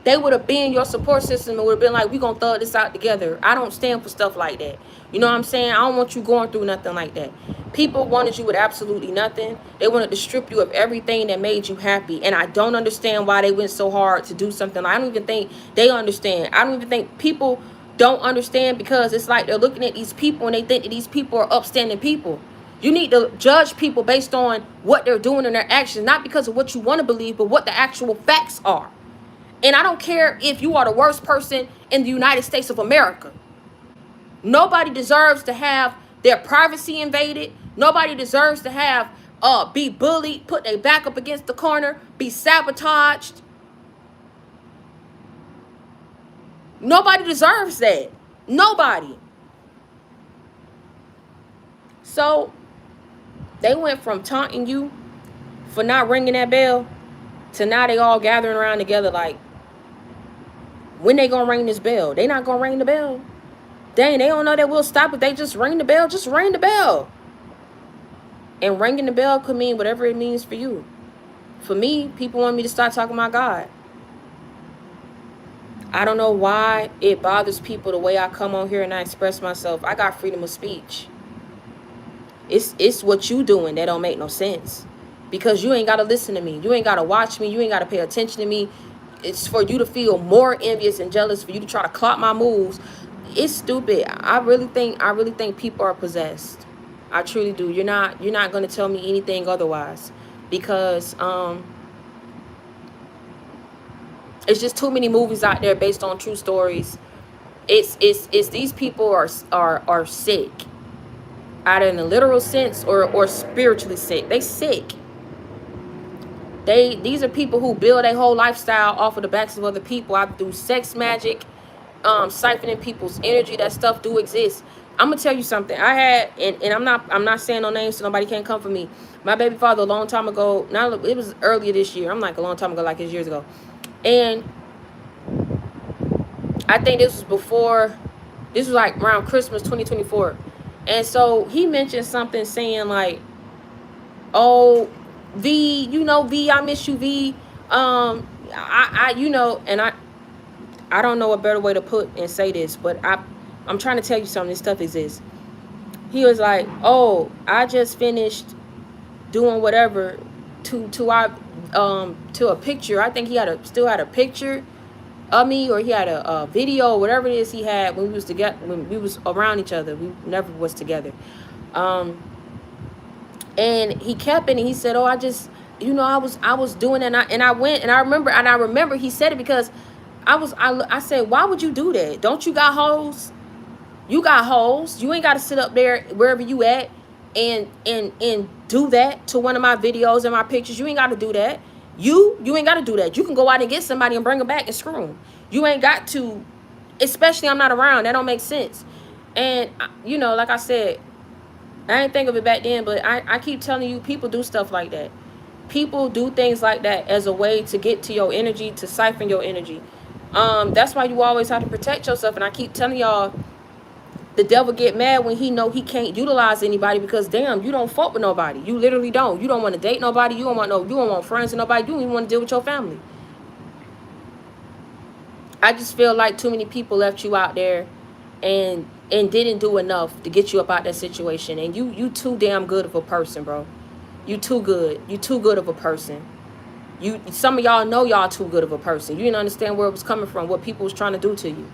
They would have been your support system and would have been like, we're going to thug this out together. I don't stand for stuff like that. You know what I'm saying? I don't want you going through nothing like that. People wanted you with absolutely nothing. They wanted to strip you of everything that made you happy. And I don't understand why they went so hard to do something. I don't even think they understand. I don't even think people don't understand, because it's like they're looking at these people and they think that these people are upstanding people. You need to judge people based on what they're doing and their actions, not because of what you want to believe, but what the actual facts are. And I don't care if you are the worst person in the United States of America. Nobody deserves to have their privacy invaded. Nobody deserves to have be bullied, put their back up against the corner, be sabotaged. Nobody deserves that. Nobody. So they went from taunting you for not ringing that bell to now they all gathering around together like, when they gonna ring this bell? They not gonna ring the bell. Dang, they don't know that we'll stop if they just ring the bell. Just ring the bell. And ringing the bell could mean whatever it means for you. For me, people want me to start talking about God. I don't know why it bothers people the way I come on here and I express myself. I got freedom of speech. It's what you doing that don't make no sense. Because you ain't got to listen to me. You ain't got to watch me. You ain't got to pay attention to me. It's for you to feel more envious and jealous, for you to try to clock my moves. It's stupid. I really think people are possessed. I truly do. You're not going to tell me anything otherwise, because it's just too many movies out there based on true stories. It's these people are sick, either in a literal sense or spiritually sick. They sick. These are people who build a whole lifestyle off of the backs of other people. I do sex magic, siphoning people's energy. That stuff do exist. I'm gonna tell you something. I had, and I'm not saying no names, so nobody can come for me. My baby father a long time ago. Now it was earlier this year. I'm like a long time ago, like it's years ago, and I think this was before. This was like around Christmas 2024, and so he mentioned something saying like, "Oh, V, V, I miss you, V. And I don't know a better way to put and say this, but I'm trying to tell you something. This stuff exists." He was like, "Oh, I just finished doing whatever to a picture. I think he still had a picture of me, or he had a video, whatever it is he had when we was together, when we was around each other. We never was together." And he kept it, and he said, "Oh, I was doing it," and I went, and I remember he said it because I said, "Why would you do that? Don't you got hoes? You got hoes. You ain't got to sit up there wherever you at and do that to one of my videos and my pictures. You ain't got to do that. You ain't got to do that. You can go out and get somebody and bring them back and screw them. You ain't got to, especially I'm not around. That don't make sense." And like I said, I didn't think of it back then, but I keep telling you, people do stuff like that. People do things like that as a way to get to your energy, to siphon your energy. That's why you always have to protect yourself. And I keep telling y'all, the devil get mad when he know he can't utilize anybody, because damn, you don't fuck with nobody. You literally don't. You don't want to date nobody. You don't want friends with nobody. You don't even want to deal with your family. I just feel like too many people left you out there and didn't do enough to get you up out that situation. And you too damn good of a person, bro. You too good. You too good of a person. Some of y'all know y'all too good of a person. You didn't understand where it was coming from, what people was trying to do to you.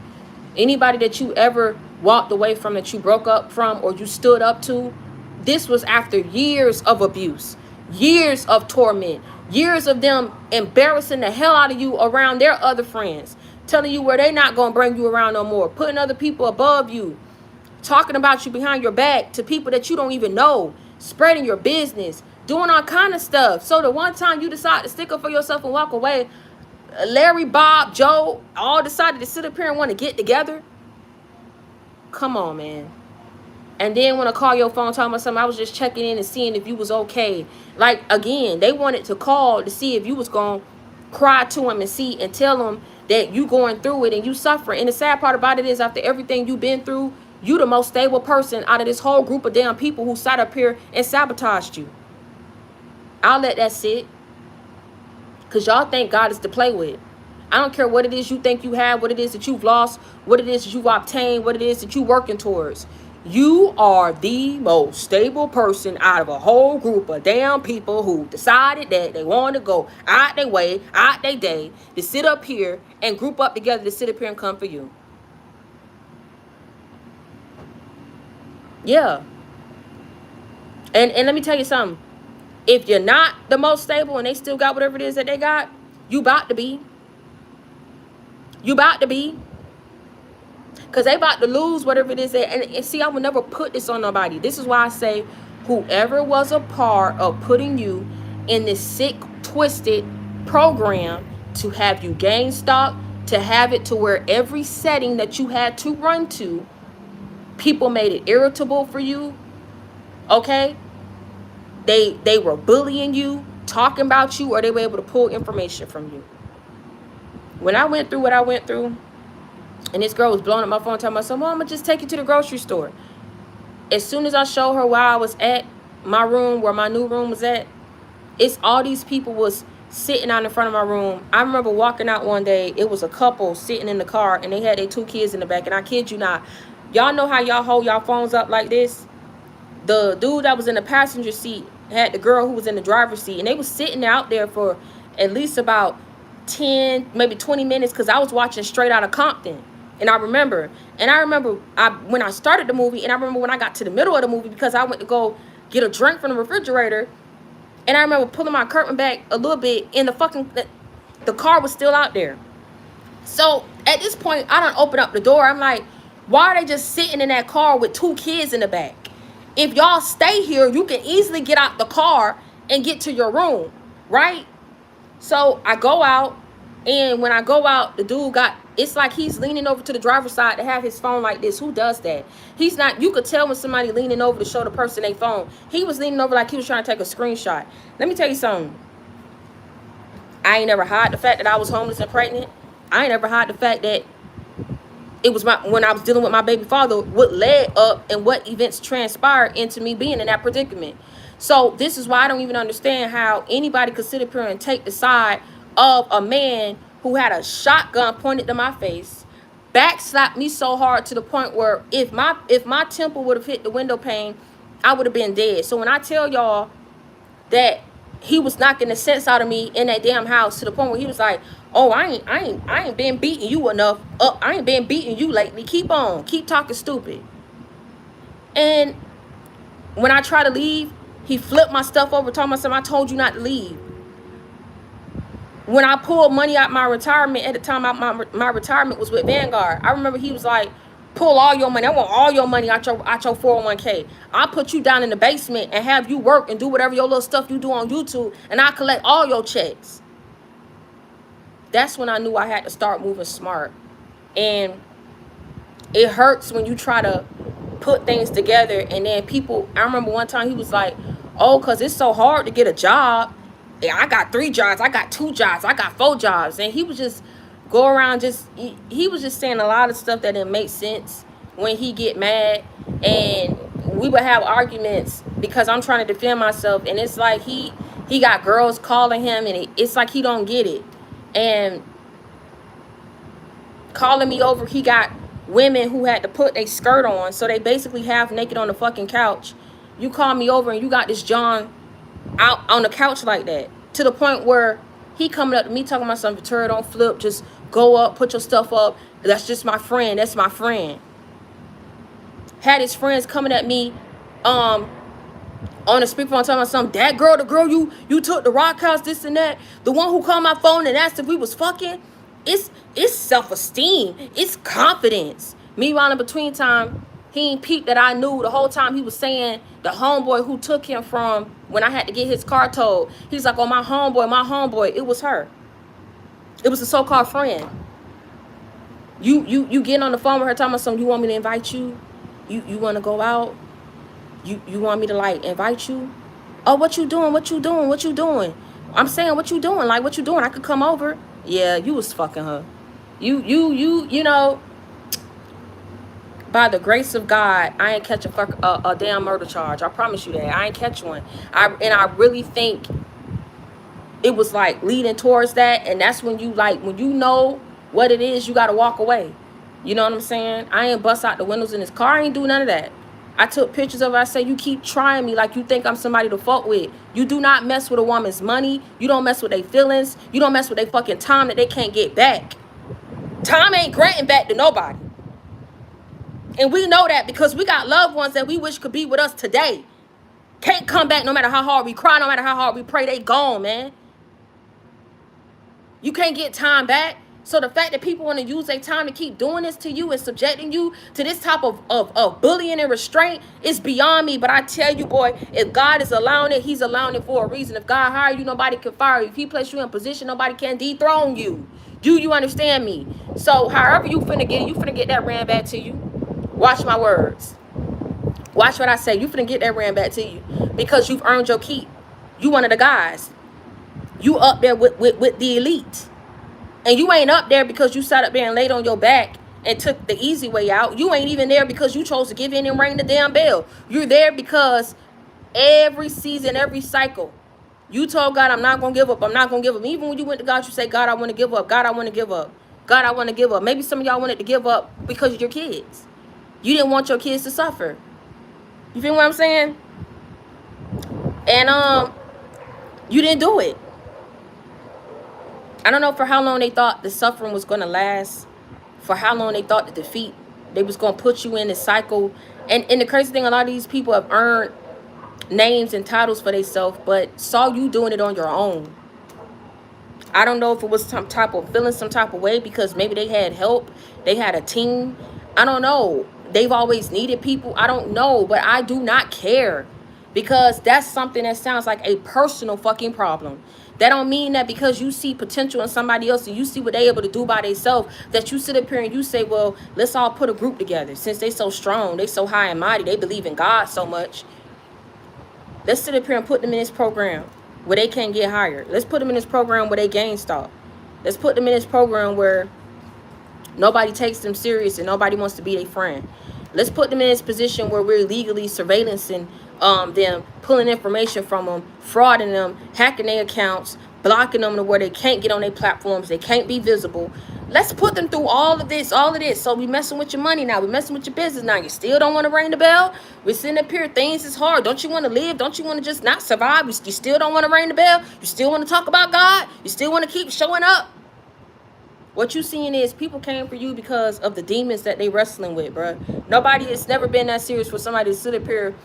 Anybody that you ever walked away from, that you broke up from, or you stood up to, this was after years of abuse, years of torment, years of them embarrassing the hell out of you around their other friends, telling you where they not going to bring you around no more, putting other people above you, talking about you behind your back to people that you don't even know, spreading your business, doing all kind of stuff. So the one time you decide to stick up for yourself and walk away, Larry, Bob, Joe, all decided to sit up here and want to get together. Come on, man. And then when I call your phone talking about something, I was just checking in and seeing if you was okay. Like, again, they wanted to call to see if you was going to cry to him and see and tell him that you going through it and you suffering. And the sad part about it is, after everything you've been through, you the most stable person out of this whole group of damn people who sat up here and sabotaged you. I'll let that sit. Because y'all think God is to play with. I don't care what it is you think you have, what it is that you've lost, what it is that you've obtained, what it is that you're working towards. You are the most stable person out of a whole group of damn people who decided that they wanted to go out their way, out their day, to sit up here and group up together to sit up here and come for you. Yeah. And let me tell you something. If you're not the most stable and they still got whatever it is that they got, you about to be. You about to be. Because they about to lose whatever it is. And see, I would never put this on nobody. This is why I say, whoever was a part of putting you in this sick, twisted program to have you gain stock, to have it to where every setting that you had to run to, people made it irritable for you. Okay? They were bullying you, talking about you, or they were able to pull information from you. When I went through what I went through, and this girl was blowing up my phone telling me, "Well, I'm going to just take you to the grocery store." As soon as I showed her where I was at, my room, where my new room was at, it's all these people was sitting out in front of my room. I remember walking out one day, it was a couple sitting in the car, and they had their 2 kids in the back. And I kid you not, y'all know how y'all hold y'all phones up like this? The dude that was in the passenger seat had the girl who was in the driver's seat, and they was sitting out there for at least about 10, maybe 20 minutes, because I was watching Straight Outta Compton. And I remember when I started the movie, and I remember when I got to the middle of the movie, because I went to go get a drink from the refrigerator, and I remember pulling my curtain back a little bit, and the car was still out there. So at this point, I done opened up the door. I'm like, why are they just sitting in that car with 2 kids in the back? If y'all stay here, you can easily get out the car and get to your room, right? So I go out, and when I go out, the dude it's like he's leaning over to the driver's side to have his phone like this. Who does that? He's not, you could tell when somebody leaning over to show the person their phone. He was leaning over like he was trying to take a screenshot. Let me tell you something. I ain't never hide the fact that I was homeless and pregnant. I ain't never hide the fact that it was when I was dealing with my baby father, what led up and what events transpired into me being in that predicament. So this is why I don't even understand how anybody could sit up here and take the side of a man who had a shotgun pointed to my face, backslapped me so hard to the point where if my temple would have hit the window pane, I would have been dead. So when I tell y'all that he was knocking the sense out of me in that damn house to the point where he was like, oh, I ain't been beating you enough. I ain't been beating you lately. Keep on. Keep talking stupid. And when I try to leave, he flipped my stuff over, told myself, I told you not to leave. When I pulled money out my retirement, at the time my retirement was with Vanguard, I remember he was like, pull all your money. I want all your money out your 401k. I'll put you down in the basement and have you work and do whatever your little stuff you do on YouTube, and I'll collect all your checks. That's when I knew I had to start moving smart. And it hurts when you try to put things together, and then people, I remember one time he was like, oh, because it's so hard to get a job. Yeah, I got 3 jobs, I got 2 jobs, I got 4 jobs. And he was just go around he was just saying a lot of stuff that didn't make sense when he get mad. And we would have arguments because I'm trying to defend myself, and it's like he got girls calling him, and it's like he don't get it. And calling me over, he got women who had to put a skirt on, so they basically half naked on the fucking couch. You call me over and you got this John out on the couch like that, to the point where he coming up to me talking about something, Victoria, don't flip, just go up, put your stuff up, that's just my friend, that's my friend. Had his friends coming at me on the speakerphone talking about something, that girl, the girl you took the rock house, this and that, the one who called my phone and asked if we was fucking. It's self-esteem, it's confidence. Meanwhile, in between time, he ain't peeped that I knew the whole time he was saying the homeboy who took him from when I had to get his car towed. He's like, oh, my homeboy. It was her. It was a so-called friend. You getting on the phone with her talking about something, you want me to invite you? You want to go out? You want me to like invite you? Oh, what you doing? I'm saying, what you doing? Like, what you doing? I could come over. Yeah, you was fucking her. You know, by the grace of God, I ain't catch a damn murder charge. I promise you that. I ain't catch one. I really think it was like leading towards that. And that's when you like, when you know what it is, you got to walk away. You know what I'm saying? I ain't bust out the windows in his car. I ain't do none of that. I took pictures of it. I say, you keep trying me like you think I'm somebody to fuck with. You do not mess with a woman's money. You don't mess with their feelings. You don't mess with their fucking time that they can't get back. Time ain't granting back to nobody. And we know that because we got loved ones that we wish could be with us today. Can't come back no matter how hard we cry, no matter how hard we pray, they gone, man. You can't get time back. So the fact that people want to use their time to keep doing this to you and subjecting you to this type of bullying and restraint is beyond me. But I tell you, boy, if God is allowing it, he's allowing it for a reason. If God hired you, nobody can fire you. If he placed you in position, nobody can dethrone you. Do you understand me? So however you finna get that ran back to you. Watch my words. Watch what I say. You finna get that ran back to you because you've earned your keep. You one of the guys. You up there with the elite. And you ain't up there because you sat up there and laid on your back and took the easy way out. You ain't even there because you chose to give in and ring the damn bell. You're there because every season, every cycle, you told God, I'm not going to give up. I'm not going to give up. Even when you went to God, you say, God, I want to give up. God, I want to give up. God, I want to give up. Maybe some of y'all wanted to give up because of your kids. You didn't want your kids to suffer. You feel what I'm saying? And you didn't do it. I don't know for how long they thought the suffering was going to last, for how long they thought the defeat, they was going to put you in this cycle. And the crazy thing, a lot of these people have earned names and titles for themselves, but saw you doing it on your own. I don't know if it was some type of feeling some type of way because maybe they had help, they had a team. I don't know. They've always needed people. I don't know, but I do not care because that's something that sounds like a personal fucking problem. That don't mean that because you see potential in somebody else and you see what they able to do by themselves, that you sit up here and you say, well, let's all put a group together. Since they so strong, they so high and mighty, they believe in God so much. Let's sit up here and put them in this program where they can't get hired. Let's put them in this program where they gain stock. Let's put them in this program where nobody takes them serious and nobody wants to be their friend. Let's put them in this position where we're legally surveillancing them, pulling information from them, frauding them, hacking their accounts, blocking them to where they can't get on their platforms, they can't be visible. Let's put them through all of this, So we messing with your money now. We messing with your business now. You still don't want to ring the bell? We're sitting up here. Things is hard. Don't you want to live? Don't you want to just not survive? You still don't want to ring the bell? You still want to talk about God? You still want to keep showing up? What you seeing is people came for you because of the demons that they wrestling with, bro. Nobody has never been that serious for somebody to sit up here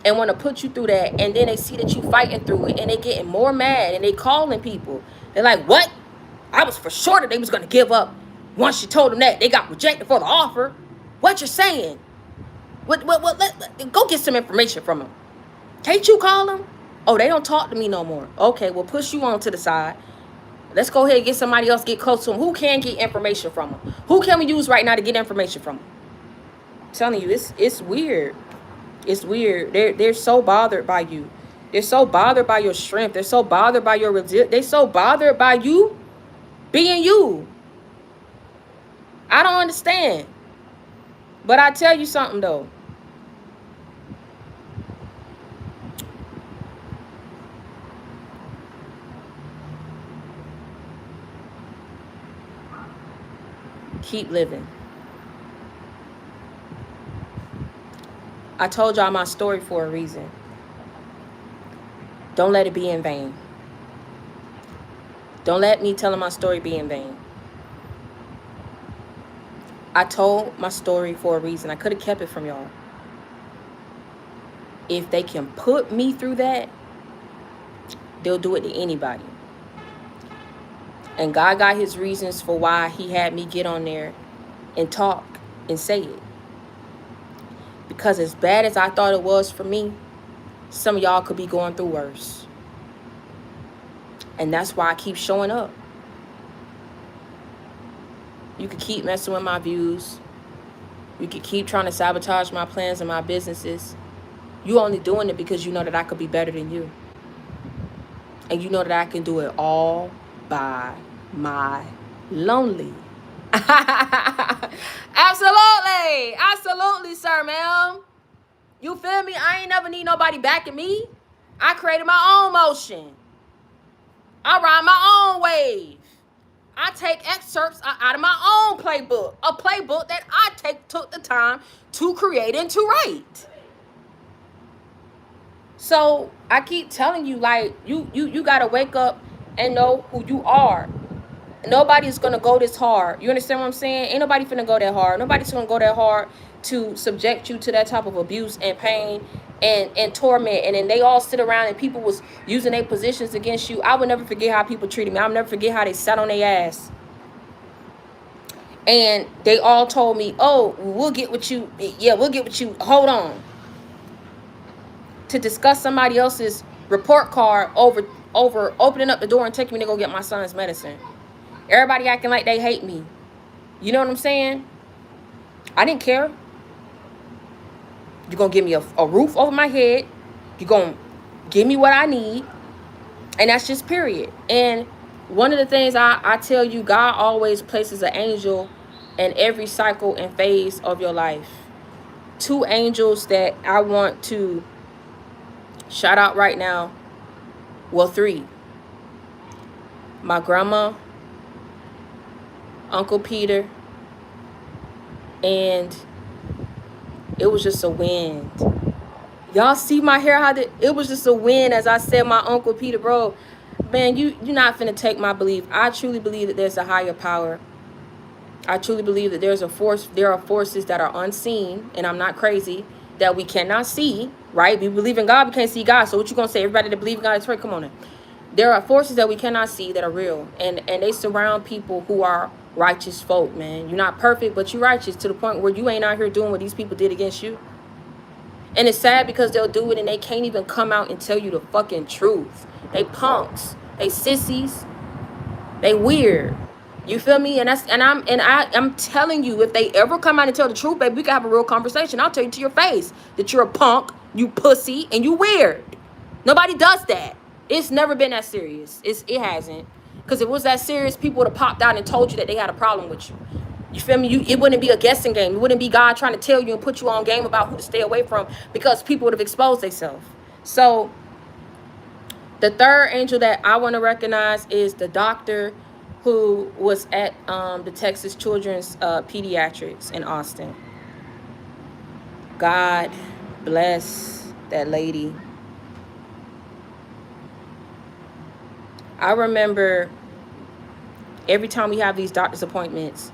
and want to put you through that, and then they see that you fighting through it, and they getting more mad, and they calling people. They're like, what? I was for sure that they was going to give up once you told them that. They got rejected for the offer. What you're saying? Go get some information from them. Can't you call them? Oh, they don't talk to me no more. Okay, we'll push you on to the side. Let's go ahead and get somebody else, get close to them. Who can get information from them? Who can we use right now to get information from them? I'm telling you, it's weird. It's weird. They're so bothered by you. They're so bothered by your strength. They're so bothered by your resilience. They're so bothered by you being you. I don't understand. But I tell you something, though. Keep living. I told y'all my story for a reason. Don't let it be in vain. Don't let me telling my story be in vain. I told my story for a reason. I could have kept it from y'all. If they can put me through that, they'll do it to anybody. And God got his reasons for why he had me get on there and talk and say it. Because as bad as I thought it was for me, some of y'all could be going through worse. And that's why I keep showing up. You could keep messing with my views. You could keep trying to sabotage my plans and my businesses. You only doing it because you know that I could be better than you. And you know that I can do it all by my lonely. Absolutely, sir, ma'am. You feel me? I ain't never need nobody backing me. I created my own motion. I ride my own wave. I take excerpts out of my own playbook. A playbook that I took the time to create and to write. So I keep telling you, like, you gotta wake up and know who you are. Nobody's gonna go this hard. You understand what I'm saying? Ain't nobody finna go that hard. Nobody's gonna go that hard to subject you to that type of abuse and pain and torment. And then they all sit around and people was using their positions against you. I will never forget how people treated me. I'll never forget how they sat on their ass. And they all told me, oh, we'll get with you. Yeah, we'll get with you. Hold on. To discuss somebody else's report card over opening up the door and taking me to go get my son's medicine. Everybody acting like they hate me. You know what I'm saying? I didn't care. You're going to give me a roof over my head. You're going to give me what I need. And that's just period. And one of the things I tell you, God always places an angel in every cycle and phase of your life. 2 angels that I want to shout out right now. Well, 3. My grandma, Uncle Peter, and it was just a wind. Y'all see my hair? It was just a wind as I said my Uncle Peter, bro. Man, you're not finna take my belief. I truly believe that there's a higher power. I truly believe that there's a force. There are forces that are unseen, and I'm not crazy, that we cannot see, right? We believe in God, we can't see God. So what you gonna say? Everybody that believe in God is right? Come on in. There are forces that we cannot see that are real, and they surround people who are righteous folk, man. You're not perfect, but you're righteous to the point where you ain't out here doing what these people did against you. And it's sad because they'll do it and they can't even come out and tell you the fucking truth. They punks. They sissies. They weird. You feel me? I'm telling you, if they ever come out and tell the truth, baby, we can have a real conversation. I'll tell you to your face that you're a punk, you pussy, and you weird. Nobody does that. It's never been that serious. It hasn't. Because if it was that serious, people would have popped out and told you that they had a problem with you. You feel me? It wouldn't be a guessing game. It wouldn't be God trying to tell you and put you on game about who to stay away from, because people would have exposed themselves. So the third angel that I want to recognize is the doctor who was at the Texas Children's Pediatrics in Austin. God bless that lady. I remember every time we have these doctor's appointments,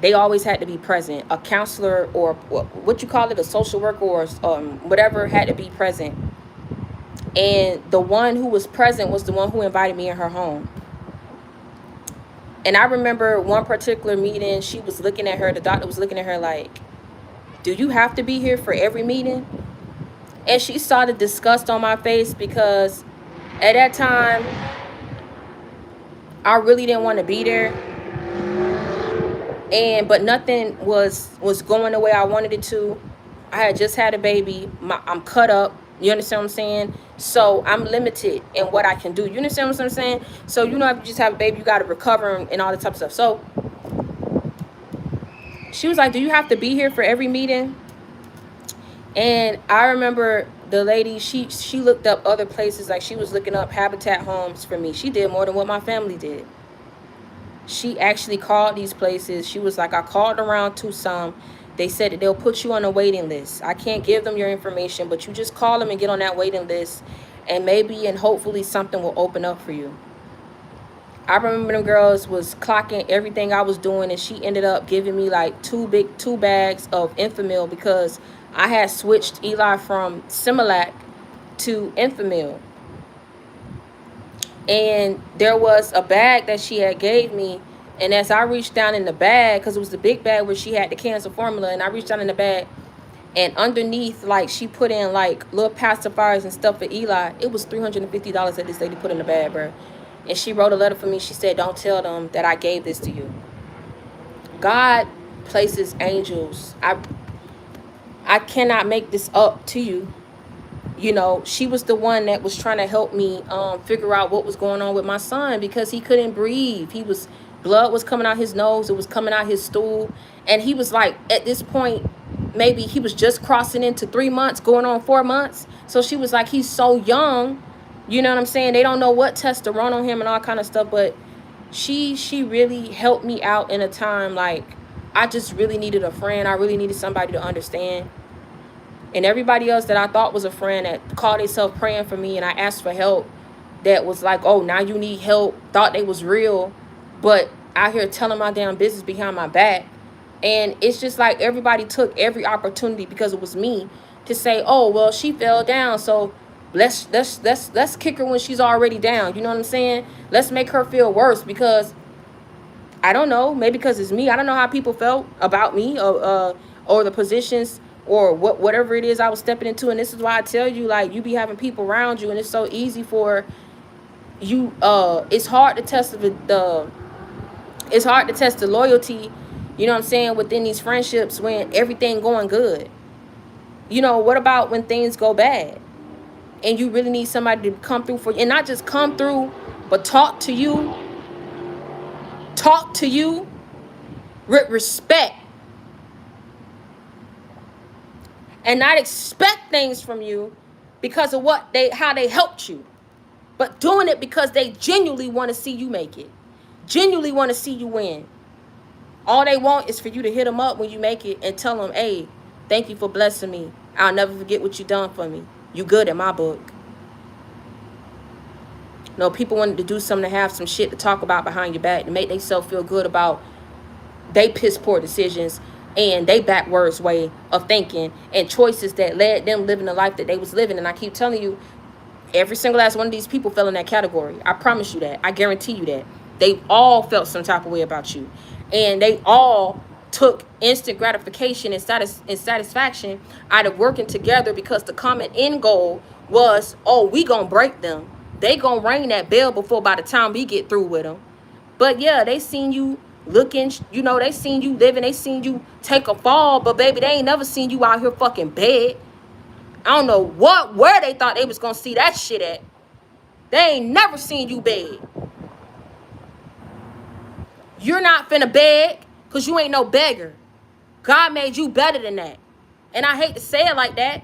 they always had to be present. A counselor, or what you call it, a social worker, or whatever, had to be present. And the one who was present was the one who invited me in her home. And I remember one particular meeting, she was looking at her, the doctor was looking at her like, do you have to be here for every meeting? And she saw the disgust on my face, because at that time, I really didn't want to be there. But nothing was going the way I wanted it to. I had just had a baby. I'm cut up. You understand what I'm saying? So I'm limited in what I can do. You understand what I'm saying? So, if you just have a baby, you got to recover and all that type of stuff. So she was like, do you have to be here for every meeting? And I remember the lady, she looked up other places. Like, she was looking up habitat homes for me. She did more than what my family did. She actually called these places. She was like, I called around to some. They said that they'll put you on a waiting list. I can't give them your information, but you just call them and get on that waiting list, and maybe and hopefully something will open up for you. I remember them girls was clocking everything I was doing, and she ended up giving me like two bags of Enfamil, because I had switched Eli from Similac to Enfamil. And there was a bag that she had gave me, and as I reached down in the bag, because it was the big bag where she had the cancer formula, and I reached down in the bag, and underneath, like, she put in like little pacifiers and stuff for Eli. It was $350 that this lady put in the bag, bro. And she wrote a letter for me. She said, don't tell them that I gave this to you. God places angels. I cannot make this up to you. She was the one that was trying to help me figure out what was going on with my son, because he couldn't breathe. Blood was coming out his nose. It was coming out his stool. And he was like, at this point, maybe he was just crossing into 3 months, going on 4 months. So she was like, he's so young. You know what I'm saying? They don't know what test to run on him and all kind of stuff. But she really helped me out in a time like I just really needed a friend. I really needed somebody to understand. And everybody else that I thought was a friend that called themselves praying for me, and I asked for help, that was like, oh, now you need help, thought they was real, but out here telling my damn business behind my back. And it's just like everybody took every opportunity, because it was me, to say, oh, well, she fell down, so let's kick her when she's already down. You know what I'm saying? Let's make her feel worse, because I don't know, maybe because it's me. I don't know how people felt about me, or the positions, or whatever it is I was stepping into. And this is why I tell you, like, you be having people around you, and it's so easy for you. It's hard to test the loyalty, you know what I'm saying, within these friendships when everything going good. What about when things go bad, and you really need somebody to come through for you, and not just come through, but talk to you with respect, and not expect things from you because of how they helped you, but doing it because they genuinely want to see you make it, genuinely want to see you win. All they want is for you to hit them up when you make it and tell them, hey, thank you for blessing me. I'll never forget what you done for me. You good in my book. No, people wanted to do something to have some shit to talk about behind your back, to make themselves feel good about they piss poor decisions and they backwards way of thinking and choices that led them living the life that they was living. And I keep telling you, every single last one of these people fell in that category. I promise you that. I guarantee you that. They all felt some type of way about you. And they all took instant gratification and satisfaction out of working together, because the common end goal was, oh, we gonna break them. they gonna ring that bell before by the time we get through with them. But yeah, they seen you looking, you know, they seen you living, they seen you take a fall, but baby, they ain't never seen you out here fucking bad. I don't know where they thought they was gonna see that shit at. They ain't never seen you beg. You're not finna beg, because you ain't no beggar. God made you better than that. And I hate to say it like that,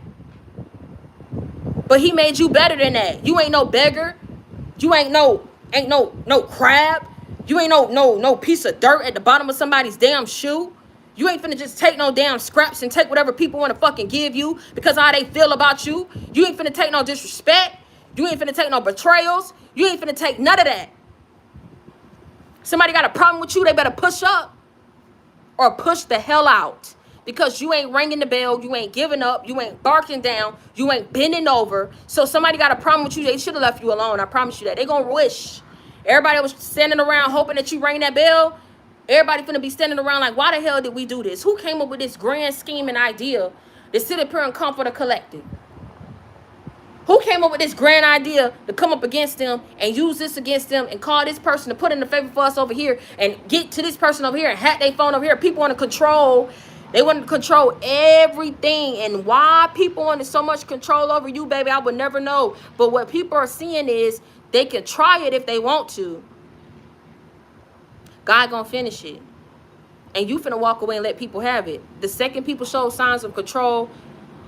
but he made you better than that. You ain't no beggar. You ain't no crab. You ain't no piece of dirt at the bottom of somebody's damn shoe. You ain't finna just take no damn scraps and take whatever people want to fucking give you because of how they feel about you. You ain't finna take no disrespect. You ain't finna take no betrayals. You ain't finna take none of that. Somebody got a problem with you, they better push up or push the hell out. Because you ain't ringing the bell, you ain't giving up, you ain't barking down, you ain't bending over. So somebody got a problem with you, they should have left you alone. I promise you that. They gonna wish. Everybody was standing around hoping that you rang that bell. Everybody finna be standing around like, why the hell did we do this? Who came up with this grand scheme and idea to sit up here and comfort a collective? Who came up with this grand idea to come up against them and use this against them and call this person to put in the favor for us over here and get to this person over here and hack their phone over here? People want to control. They want to control everything. And why people want so much control over you, baby, I would never know. But what people are seeing is they can try it if they want to. God gonna finish it. And you finna walk away and let people have it. The second people show signs of control,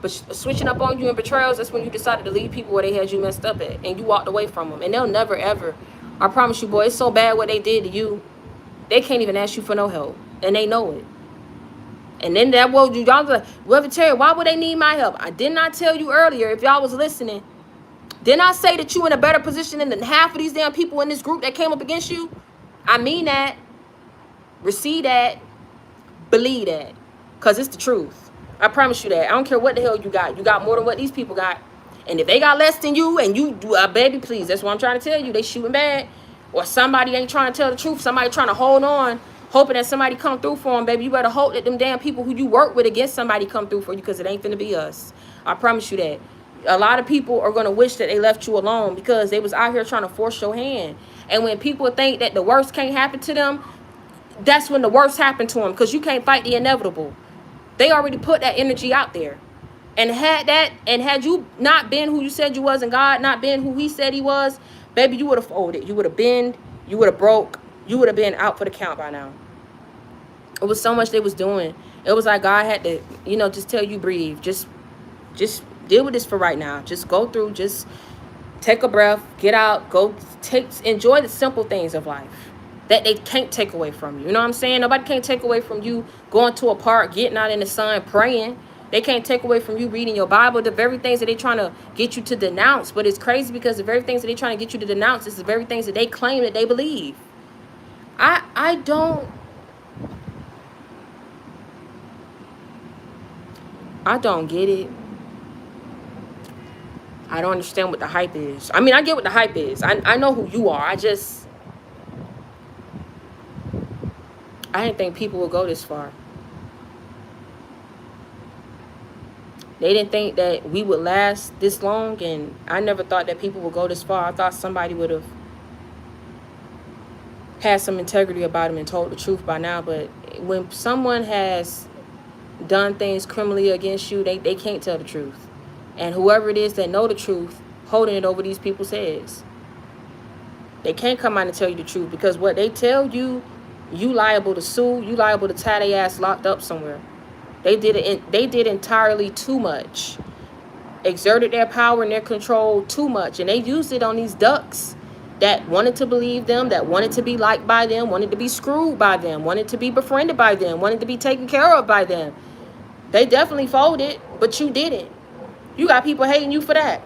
but switching up on you in betrayals, that's when you decided to leave people where they had you messed up at. And you walked away from them. And they'll never, ever. I promise you, boy, it's so bad what they did to you. They can't even ask you for no help. And they know it. And then that will you y'all like, well, Terry, why would they need my help? I did not tell you earlier, if y'all was listening. Didn't I say that you in a better position than half of these damn people in this group that came up against you? I mean that. Receive that. Believe that. Because it's the truth. I promise you that. I don't care what the hell you got. You got more than what these people got. And if they got less than you and you do, baby, please. That's what I'm trying to tell you. They shooting bad. Or somebody ain't trying to tell the truth. Somebody trying to hold on, hoping that somebody come through for them, baby. You better hope that them damn people who you work with against somebody come through for you, because it ain't finna be us. I promise you that. A lot of people are going to wish that they left you alone because they was out here trying to force your hand. And when people think that the worst can't happen to them, that's when the worst happened to them, because you can't fight the inevitable. They already put that energy out there. And had you not been who you said you was, and God not been who he said he was, baby, you would have folded. You would have been, you would have broke, you would have been out for the count by now. It was so much they was doing. It was like God had to, just tell you, breathe. Just deal with this for right now. Just go through, just take a breath, get out, enjoy the simple things of life that they can't take away from you. You know what I'm saying? Nobody can't take away from you going to a park, getting out in the sun, praying. They can't take away from you reading your Bible. The very things that they're trying to get you to denounce. But it's crazy because the very things that they're trying to get you to denounce is the very things that they claim that they believe. I don't get it. I don't understand what the hype is. I mean, I get what the hype is. I know who you are. I didn't think people would go this far. They didn't think that we would last this long, and I never thought that people would go this far. I thought somebody would have had some integrity about them and told the truth by now. But when someone has done things criminally against you, they can't tell the truth. And whoever it is that know the truth, holding it over these people's heads. They can't come out and tell you the truth, because what they tell you, you liable to sue, you liable to tie their ass locked up somewhere. They did entirely too much. Exerted their power and their control too much. And they used it on these ducks that wanted to believe them, that wanted to be liked by them, wanted to be screwed by them, wanted to be befriended by them, wanted to be taken care of by them. They definitely folded, but you didn't. You got people hating you for that.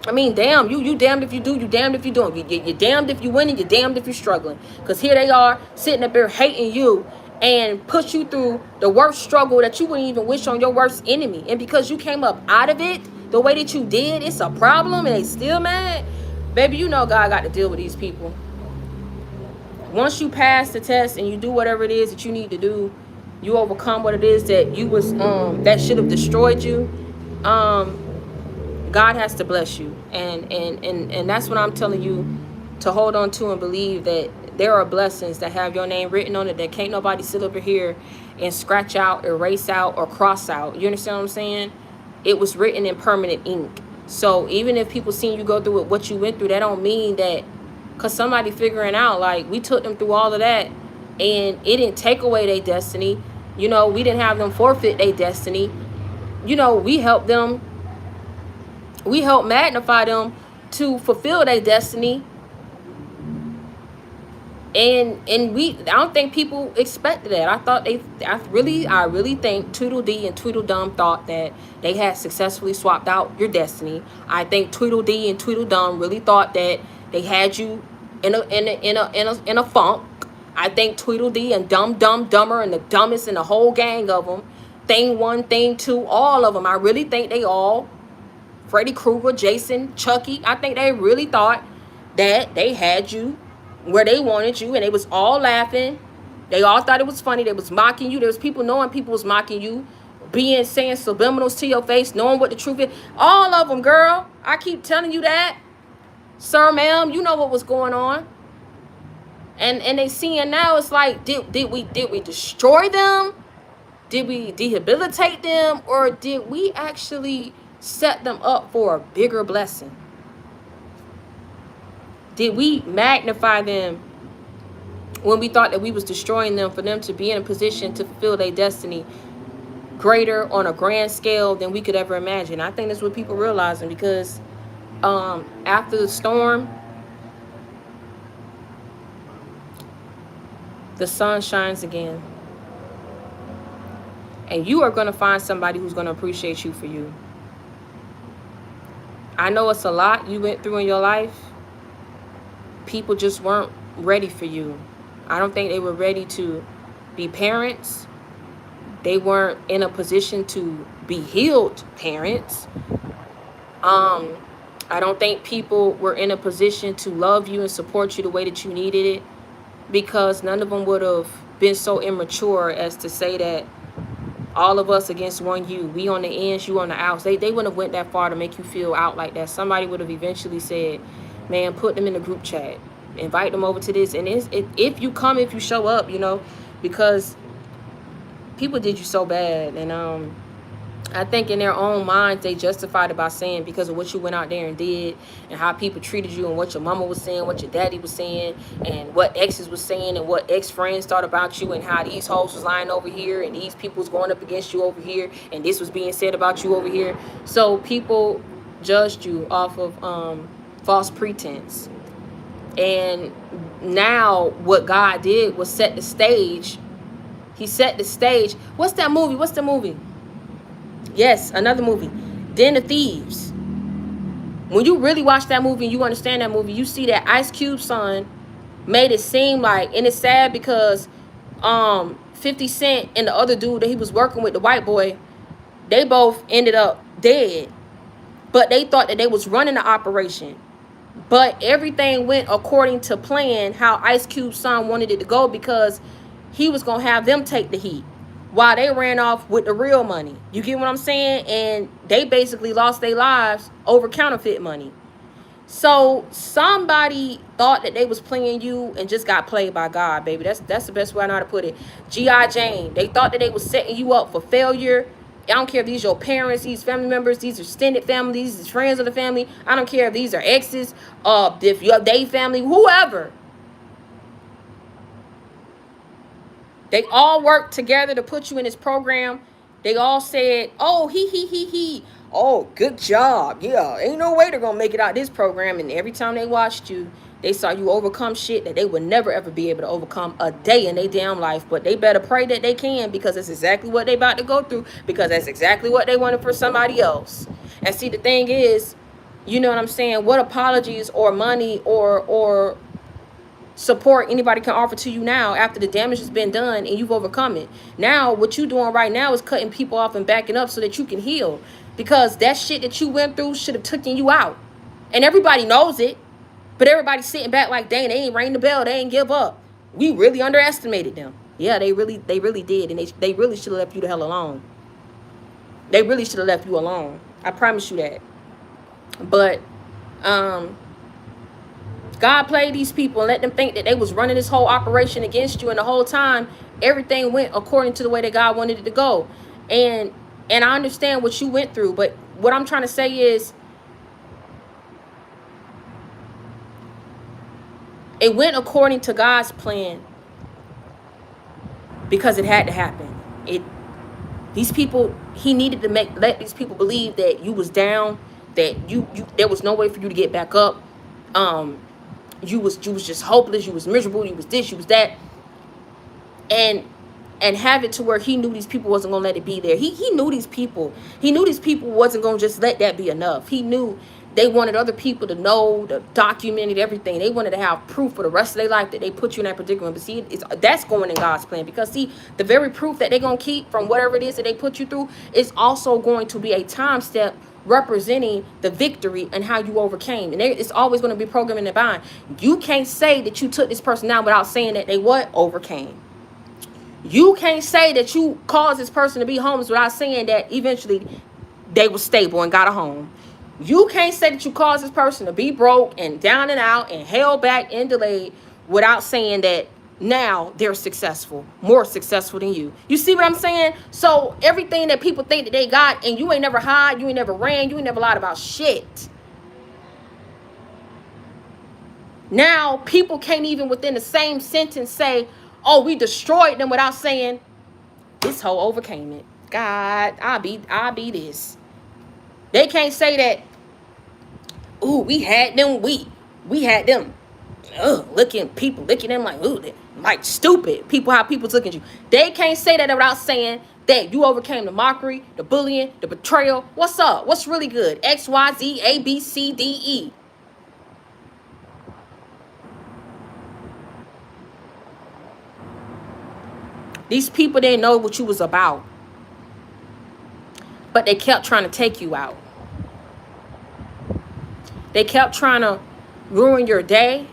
I mean, damn, you damned if you do, you damned if you don't. You're damned if you win and you're damned if you're struggling. Because here they are sitting up there hating you and push you through the worst struggle that you wouldn't even wish on your worst enemy. And because you came up out of it the way that you did, it's a problem and they still mad. Baby, you know God got to deal with these people. Once you pass the test and you do whatever it is that you need to do, you overcome what it is that you was that should have destroyed you. God has to bless you. And that's what I'm telling you to hold on to and believe that there are blessings that have your name written on it that can't nobody sit over here and scratch out, erase out, or cross out. You understand what I'm saying? It was written in permanent ink. So even if people seen you go through it, what you went through, that don't mean that because somebody figuring out, like, we took them through all of that and it didn't take away their destiny. You know, we didn't have them forfeit their destiny. You know, we helped magnify them to fulfill their destiny. And I don't think people expected that. I really think Tweedledee and Tweedledum thought that they had successfully swapped out your destiny. I think Tweedledee and Tweedledum really thought that they had you in a funk. I think Tweedledee and Dumber and the dumbest and the whole gang of them, Thing 1, Thing 2, all of them. I really think they all, Freddy Krueger, Jason, Chucky, I think they really thought that they had you where they wanted you, and they was all laughing. They all thought it was funny. They was mocking you. There was people knowing people was mocking you, saying subliminals to your face, knowing what the truth is. All of them, girl. I keep telling you that. Sir, ma'am, you know what was going on. And they seeing now, it's like, did we destroy them? Did we rehabilitate them? Or did we actually set them up for a bigger blessing? Did we magnify them when we thought that we was destroying them for them to be in a position to fulfill their destiny greater on a grand scale than we could ever imagine? I think that's what people realizing, because after the storm, the sun shines again. And you are going to find somebody who's going to appreciate you for you. I know it's a lot you went through in your life. People just weren't ready for you. I don't think they were ready to be parents. They weren't in a position to be healed parents. I don't think people were in a position to love you and support you the way that you needed it, because none of them would have been so immature as to say that all of us against one you. We on the ends, you on the outs. They wouldn't have went that far to make you feel out like that. Somebody would have eventually said, man, put them in the group chat. Invite them over to this. And if you come, if you show up, you know, because people did you so bad. And I think in their own minds, they justified it by saying because of what you went out there and did and how people treated you and what your mama was saying, what your daddy was saying, and what exes was saying and what ex-friends thought about you and how these hoes was lying over here and these people was going up against you over here and this was being said about you over here. So people judged you off of false pretense. And now what God did was set the stage. He set the stage. What's that movie? What's the movie? Yes, another movie, Den of Thieves. When you really watch that movie and you understand that movie, you see that Ice Cube's son made it seem like, and it's sad because 50 Cent and the other dude that he was working with, the white boy, they both ended up dead. But they thought that they was running the operation. But everything went according to plan, how Ice Cube's son wanted it to go, because he was going to have them take the heat while they ran off with the real money. You get what I'm saying? And they basically lost their lives over counterfeit money. So somebody thought that they was playing you and just got played by God, baby. That's the best way I know how to put it. G.I. Jane, they thought that they was setting you up for failure. I don't care if these are your parents, these family members, these are extended families, these are friends of the family. I don't care if these are exes, if you're they family, whoever. They all worked together to put you in this program. They all said, oh, he. Oh, good job. Yeah, ain't no way they're going to make it out this program. And every time they watched you, they saw you overcome shit that they would never, ever be able to overcome a day in their damn life. But they better pray that they can, because it's exactly what they about to go through, because that's exactly what they wanted for somebody else. And see, the thing is, you know what I'm saying? What apologies or money or support anybody can offer to you now after the damage has been done and you've overcome it? Now, what you doing right now is cutting people off and backing up so that you can heal. Because that shit that you went through should have taken you out. And everybody knows it. But everybody's sitting back like, dang, they ain't ring the bell. They ain't give up. We really underestimated them. Yeah, they really did. And they really should have left you the hell alone. They really should have left you alone. I promise you that. But God played these people and let them think that they was running this whole operation against you, and the whole time everything went according to the way that God wanted it to go. And I understand what you went through, but what I'm trying to say is it went according to God's plan because it had to happen. These people, he needed to let these people believe that you was down, that you there was no way for you to get back up. You was just hopeless, you was miserable, you was this, you was that. And have it to where he knew these people wasn't gonna let it be there. He knew these people. He knew these people wasn't gonna just let that be enough. He knew they wanted other people to know, to document everything. They wanted to have proof for the rest of their life that they put you in that predicament. But see, that's going in God's plan, because see, the very proof that they're gonna keep from whatever it is that they put you through is also going to be a time step representing the victory and how you overcame. And it's always going to be programmed in the mind. You can't say that you took this person down without saying that they what? Overcame. You can't say that you caused this person to be homeless without saying that eventually they were stable and got a home. You can't say that you caused this person to be broke and down and out and held back and delayed without saying that now they're successful, more successful than you. You see what I'm saying? So everything that people think that they got, and you ain't never hid, you ain't never ran, you ain't never lied about shit. Now people can't even within the same sentence say, oh, we destroyed them, without saying this hoe overcame it. God, I'll be this. They can't say that, ooh, we had them looking at them like, ooh, like stupid people, how people's looking at you. They can't say that without saying that you overcame the mockery, the bullying, the betrayal. What's up? What's really good? X, Y, Z, A, B, C, D, E. These people didn't know what you was about, but they kept trying to take you out. They kept trying to ruin your day.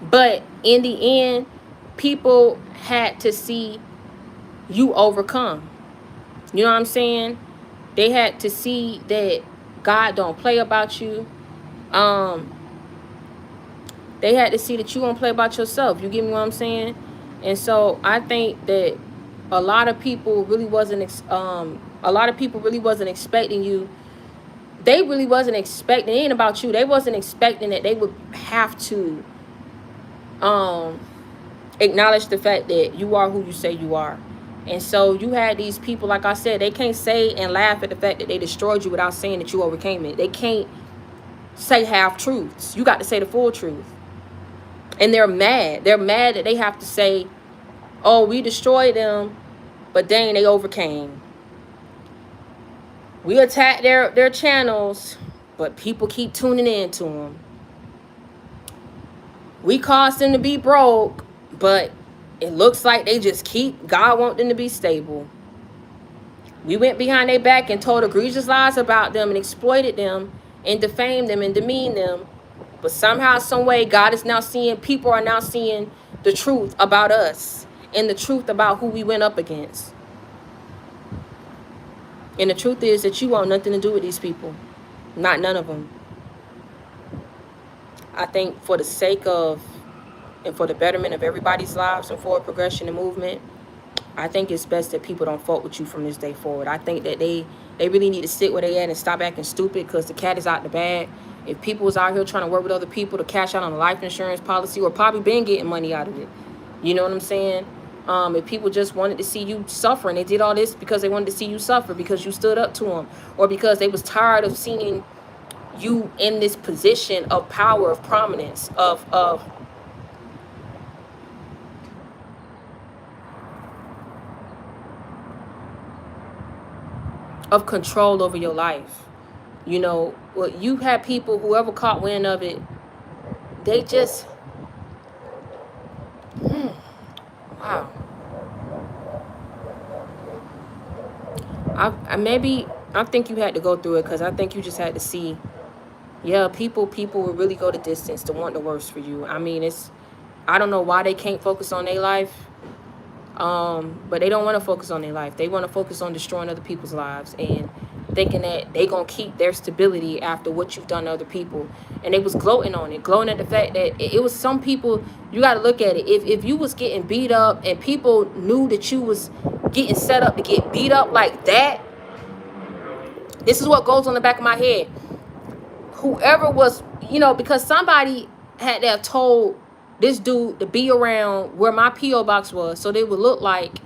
But in the end, people had to see you overcome. You know what I'm saying? They had to see that God don't play about you. They had to see that you don't play about yourself. You get me what I'm saying? And so I think that a lot of people really wasn't expecting you. They really wasn't expecting, it ain't about you. They wasn't expecting that they would have to acknowledge the fact that you are who you say you are. And so you had these people, like I said, they can't say and laugh at the fact that they destroyed you without saying that you overcame it. They can't say half truths. You got to say the full truth. And they're mad. They're mad that they have to say, oh, we destroyed them, but dang, they overcame. We attacked their channels, but people keep tuning in to them. We caused them to be broke, but it looks like they just God want them to be stable. We went behind their back and told egregious lies about them and exploited them and defamed them and demeaned them. But somehow, some way, people are now seeing the truth about us and the truth about who we went up against. And the truth is that you want nothing to do with these people. Not none of them. I think for the sake of and for the betterment of everybody's lives and forward progression and movement, I think it's best that people don't fuck with you from this day forward. I think that they really need to sit where they at and stop acting stupid, because the cat is out the bag. If people was out here trying to work with other people to cash out on a life insurance policy, or probably been getting money out of it. You know what I'm saying? If people just wanted to see you suffer, and they did all this because they wanted to see you suffer because you stood up to them, or because they was tired of seeing you in this position of power, of prominence, of control over your life. You know, well, you had people, whoever caught wind of it, they just, wow. I think you had to go through it, because I think you just had to see, yeah, people will really go the distance to want the worst for you. I mean, I don't know why they can't focus on their life, but they don't want to focus on their life. They want to focus on destroying other people's lives, and thinking that they gonna keep their stability after what you've done to other people. And they was gloating on it, gloating at the fact that it was some people. You got to look at it. If you was getting beat up and people knew that you was getting set up to get beat up like that, this is what goes on the back of my head. Whoever was, because somebody had to have told this dude to be around where my P.O. box was, so they would look like,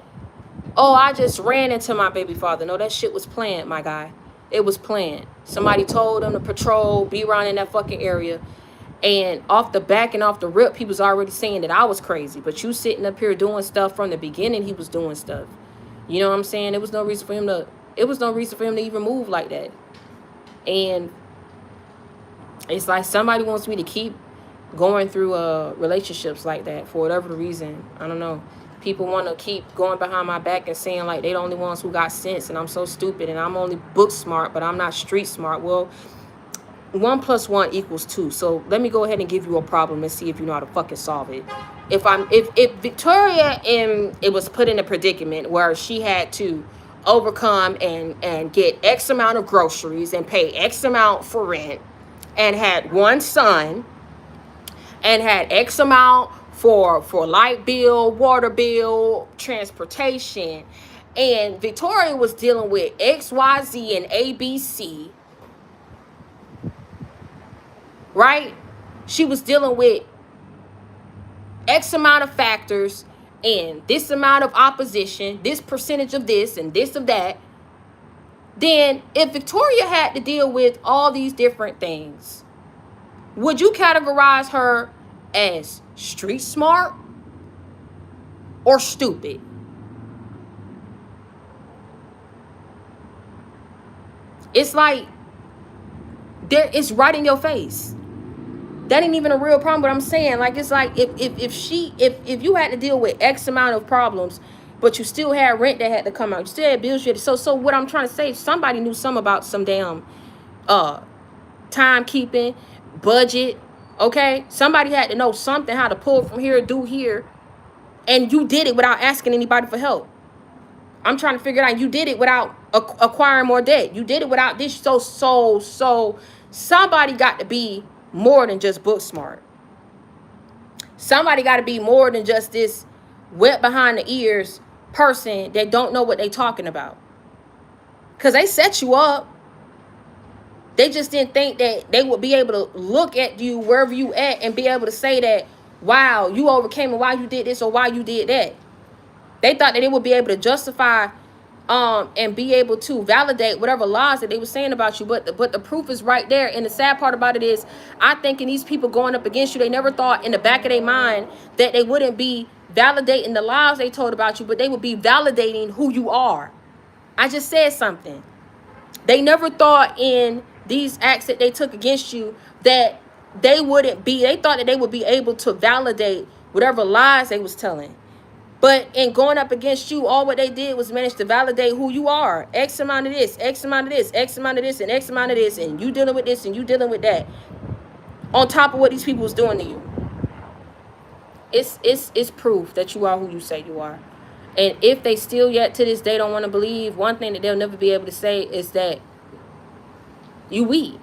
oh, I just ran into my baby father. No, that shit was planned, my guy. It was planned. Somebody told them to patrol, be around in that fucking area. And off the back and off the rip, he was already saying that I was crazy. But you sitting up here doing stuff from the beginning, he was doing stuff. You know what I'm saying? There was no reason for him to even move like that. And it's like somebody wants me to keep going through relationships like that for whatever reason. I don't know. People want to keep going behind my back and saying like they the only ones who got sense and I'm so stupid and I'm only book smart, but I'm not street smart. Well, 1 + 1 = 2. So let me go ahead and give you a problem and see if you know how to fucking solve it. If Victoria it was put in a predicament where she had to overcome and get X amount of groceries and pay X amount for rent and had one son and had X amount for light bill, water bill, transportation, and Victoria was dealing with X, Y, Z, and ABC, right? She was dealing with X amount of factors and this amount of opposition, this percentage of this and this of that. Then if Victoria had to deal with all these different things, would you categorize her as street smart or stupid? It's like it's right in your face. That ain't even a real problem, but I'm saying, like, it's like if you had to deal with X amount of problems, but you still had rent that had to come out, you still had bills you had to, so what I'm trying to say, somebody knew something about some damn timekeeping, budget, okay? Somebody had to know something, how to pull from here, do here, and you did it without asking anybody for help. I'm trying to figure it out. You did it without acquiring more debt. You did it without this. So somebody got to be more than just book smart. Somebody got to be more than just this wet behind the ears person that don't know what they talking about. Because they set you up. They just didn't think that they would be able to look at you wherever you at and be able to say that, wow, you overcame and why you did this or why you did that. They thought that they would be able to justify and be able to validate whatever lies that they were saying about you. But the proof is right there. And the sad part about it is, I think in these people going up against you, they never thought in the back of their mind that they wouldn't be validating the lies they told about you, but they would be validating who you are. I just said something. They never thought in these acts that they took against you that they thought that they would be able to validate whatever lies they was telling. But in going up against you, all what they did was manage to validate who you are. X amount of this, X amount of this, X amount of this, and X amount of this, and you dealing with this and you dealing with that. On top of what these people was doing to you. It's proof that you are who you say you are. And if they still yet to this day don't want to believe, one thing that they'll never be able to say is that you weak.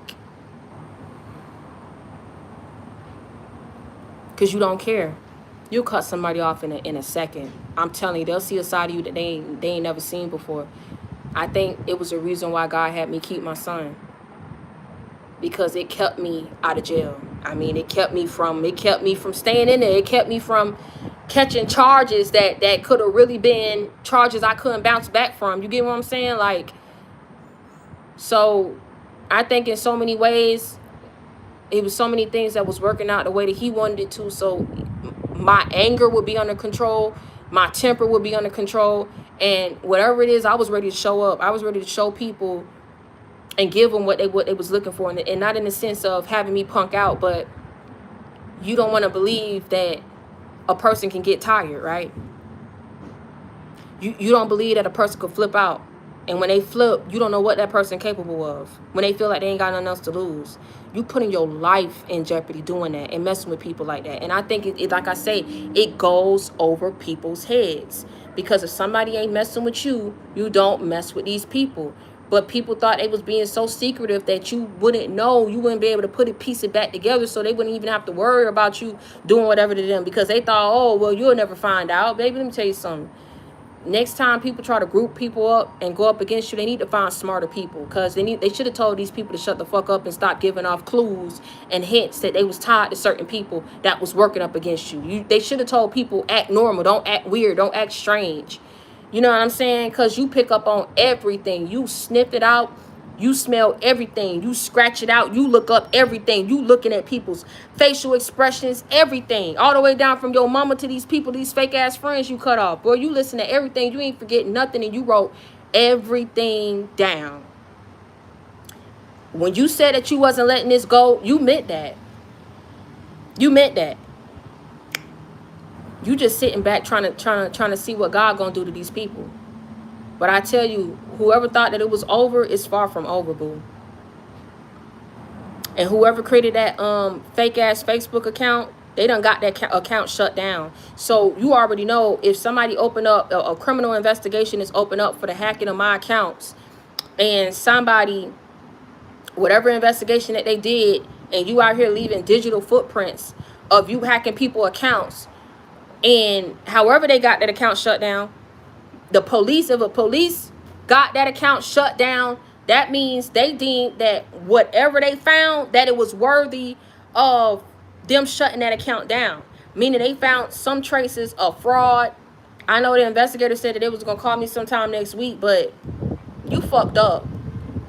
Because you don't care. You'll cut somebody off in a second. I'm telling you, they'll see a side of you that they ain't never seen before. I think it was a reason why God had me keep my son. Because it kept me out of jail. I mean, it kept me from staying in there. It kept me from catching charges that could have really been charges I couldn't bounce back from. You get what I'm saying? Like, so I think in so many ways, it was so many things that was working out the way that he wanted it to. So my anger would be under control. My temper would be under control. And whatever it is, I was ready to show up. I was ready to show people and give them what they was looking for. And not in the sense of having me punk out, but you don't want to believe that a person can get tired, right? You don't believe that a person could flip out. And when they flip, you don't know what that person capable of. When they feel like they ain't got nothing else to lose. You putting your life in jeopardy doing that and messing with people like that. And I think, it like I say, it goes over people's heads. Because if somebody ain't messing with you, you don't mess with these people. But people thought they was being so secretive that you wouldn't know, you wouldn't be able to piece it back together, so they wouldn't even have to worry about you doing whatever to them, because they thought, oh, well, you'll never find out. Baby, let me tell you something. Next time people try to group people up and go up against you, they need to find smarter people, because they should have told these people to shut the fuck up and stop giving off clues and hints that they was tied to certain people that was working up against you. They should have told people, act normal, don't act weird, don't act strange. You know what I'm saying? Because you pick up on everything. You sniff it out. You smell everything. You scratch it out. You look up everything. You looking at people's facial expressions, everything. All the way down from your mama to these people, these fake ass friends you cut off. Boy, you listen to everything. You ain't forgetting nothing, and you wrote everything down. When you said that you wasn't letting this go, you meant that. You meant that. You just sitting back trying to see what God gonna do to these people. But I tell you, whoever thought that it was over is far from over, boo. And whoever created that fake ass Facebook account, they done got that account shut down. So you already know, if somebody opened up a criminal investigation is open up for the hacking of my accounts, and somebody, whatever investigation that they did, and you out here leaving digital footprints of you hacking people accounts, and however they got that account shut down, the police, if a police got that account shut down, that means they deemed that whatever they found, that it was worthy of them shutting that account down. Meaning they found some traces of fraud. I know the investigator said that they was going to call me sometime next week, but you fucked up.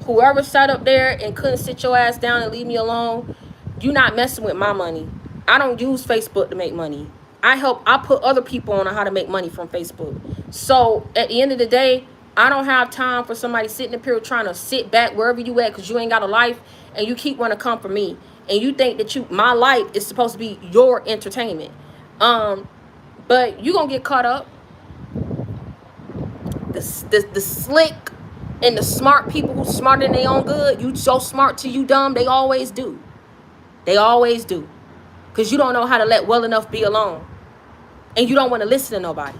Whoever sat up there and couldn't sit your ass down and leave me alone, you not messing with my money. I don't use Facebook to make money. I put other people on how to make money from Facebook. So at the end of the day, I don't have time for somebody sitting up here trying to sit back wherever you at, because you ain't got a life, and you keep wanting to come for me, and you think that my life is supposed to be your entertainment. But you gonna get caught up. The slick and the smart people who smarter than their own good, you so smart till you dumb, they always do. They always do. Because you don't know how to let well enough be alone. And you don't want to listen to nobody.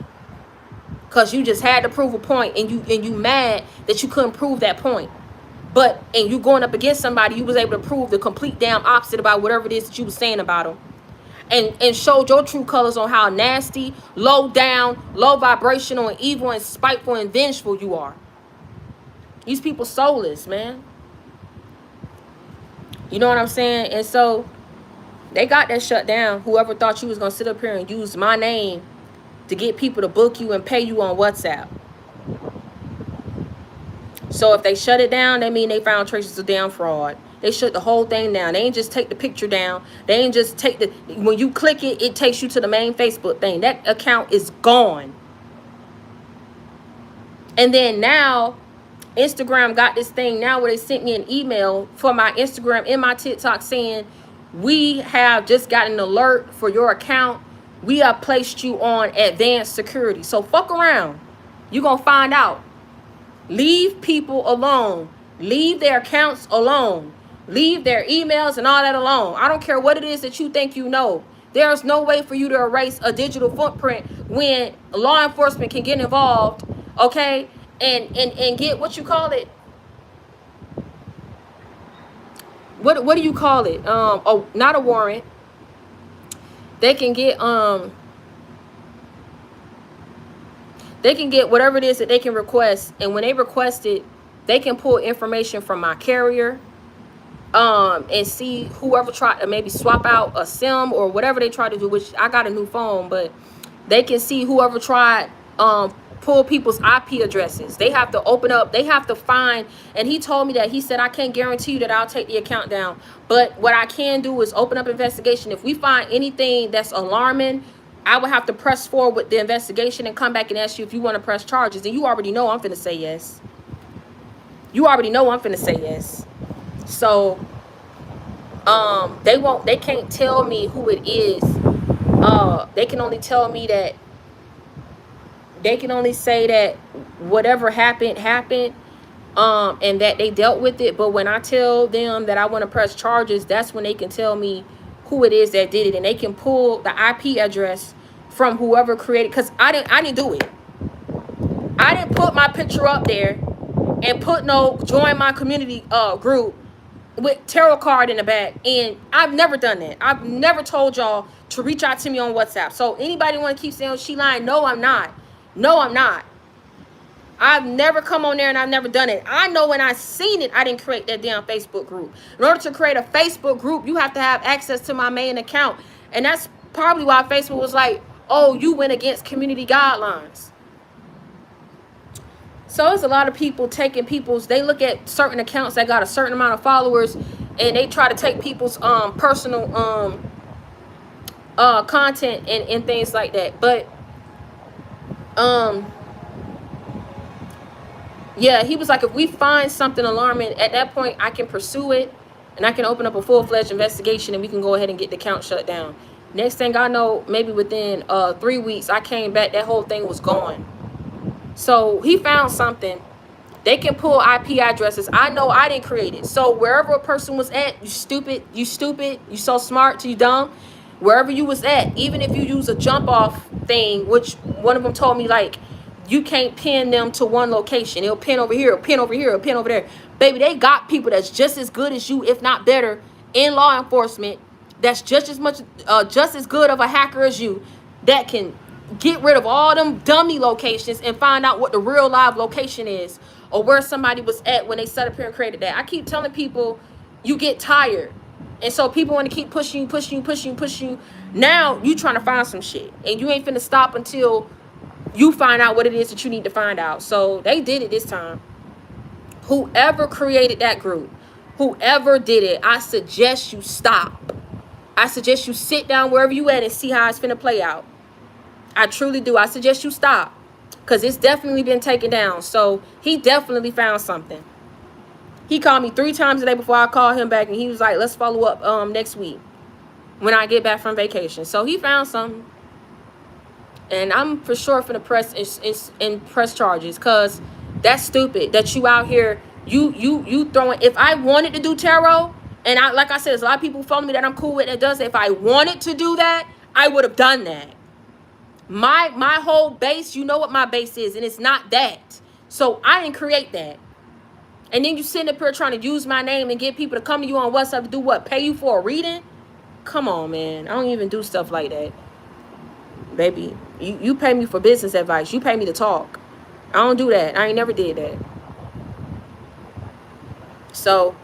Because you just had to prove a point, and you mad that you couldn't prove that point. And you going up against somebody, you was able to prove the complete damn opposite about whatever it is that you was saying about them. And showed your true colors on how nasty, low down, low vibrational, and evil, and spiteful, and vengeful you are. These people soulless, man. You know what I'm saying? And so they got that shut down. Whoever thought you was going to sit up here and use my name to get people to book you and pay you on WhatsApp. So if they shut it down, that mean they found traces of damn fraud. They shut the whole thing down. They ain't just take the picture down. They ain't just take when you click it, it takes you to the main Facebook thing. That account is gone. And then now, Instagram got this thing now where they sent me an email for my Instagram and my TikTok saying, we have just got an alert for your account. We have placed you on advanced security. So fuck around. You're going to find out. Leave people alone. Leave their accounts alone. Leave their emails and all that alone. I don't care what it is that you think you know. There's no way for you to erase a digital footprint when law enforcement can get involved, okay? And get, what you call it? What do you call it? Oh, not a warrant. They can get whatever it is that they can request, and when they request it, they can pull information from my carrier, and see whoever tried to maybe swap out a SIM or whatever they try to do, which I got a new phone, but they can see whoever tried pull people's IP addresses. They have to open up, they have to find, and he told me that, he said, I can't guarantee you that I'll take the account down, but what I can do is open up investigation. If we find anything that's alarming, I would have to press forward with the investigation and come back and ask you if you want to press charges. And you already know I'm finna say yes. You already know I'm finna say yes. So they can't tell me who it is. They can only tell me that, they can only say that whatever happened, and that they dealt with it. But when I tell them that I want to press charges, that's when they can tell me who it is that did it, and they can pull the IP address from whoever created, because I didn't do it. I didn't put my picture up there and put no join my community group with tarot card in the back. And I've never done that. I've never told y'all to reach out to me on WhatsApp. So anybody want to keep saying, oh, she lying? No, I'm not. No, I'm not. I've never come on there and I've never done it. I know when I seen it, I didn't create that damn Facebook group. In order to create a Facebook group, you have to have access to my main account. And that's probably why Facebook was like, oh, you went against community guidelines. So there's a lot of people taking people's, they look at certain accounts that got a certain amount of followers and they try to take people's personal content and things like that. But yeah, he was like, if we find something alarming, at that point, I can pursue it and I can open up a full-fledged investigation and we can go ahead and get the account shut down. Next thing I know, maybe within 3 weeks, I came back, that whole thing was gone. So he found something. They can pull IP addresses. I know I didn't create it. So wherever a person was at, you stupid, you so smart, you dumb. Wherever you was at, even if you use a jump off thing, which one of them told me, like, you can't pin them to one location. It'll pin over here, pin over here, pin over there. Baby, they got people that's just as good as you, if not better, in law enforcement. That's just as good of a hacker as you, that can get rid of all them dummy locations and find out what the real live location is, or where somebody was at when they set up here and created that. I keep telling people, you get tired. And so people want to keep pushing you. Now you trying to find some shit. And you ain't finna stop until you find out what it is that you need to find out. So they did it this time. Whoever created that group, whoever did it, I suggest you stop. I suggest you sit down wherever you at and see how it's finna play out. I truly do. I suggest you stop, because it's definitely been taken down. So he definitely found something. He called me 3 times a day before I called him back, and he was like, let's follow up next week when I get back from vacation. So he found something. And I'm for sure finna press charges, because that's stupid that you out here, you throwing. If I wanted to do tarot, and like I said, there's a lot of people follow me that I'm cool with that does it. If I wanted to do that, I would have done that. My whole base, you know what my base is, and it's not that. So I didn't create that. And then you sitting up here trying to use my name and get people to come to you on WhatsApp to do what? Pay you for a reading? Come on, man. I don't even do stuff like that. Baby, you pay me for business advice. You pay me to talk. I don't do that. I ain't never did that. So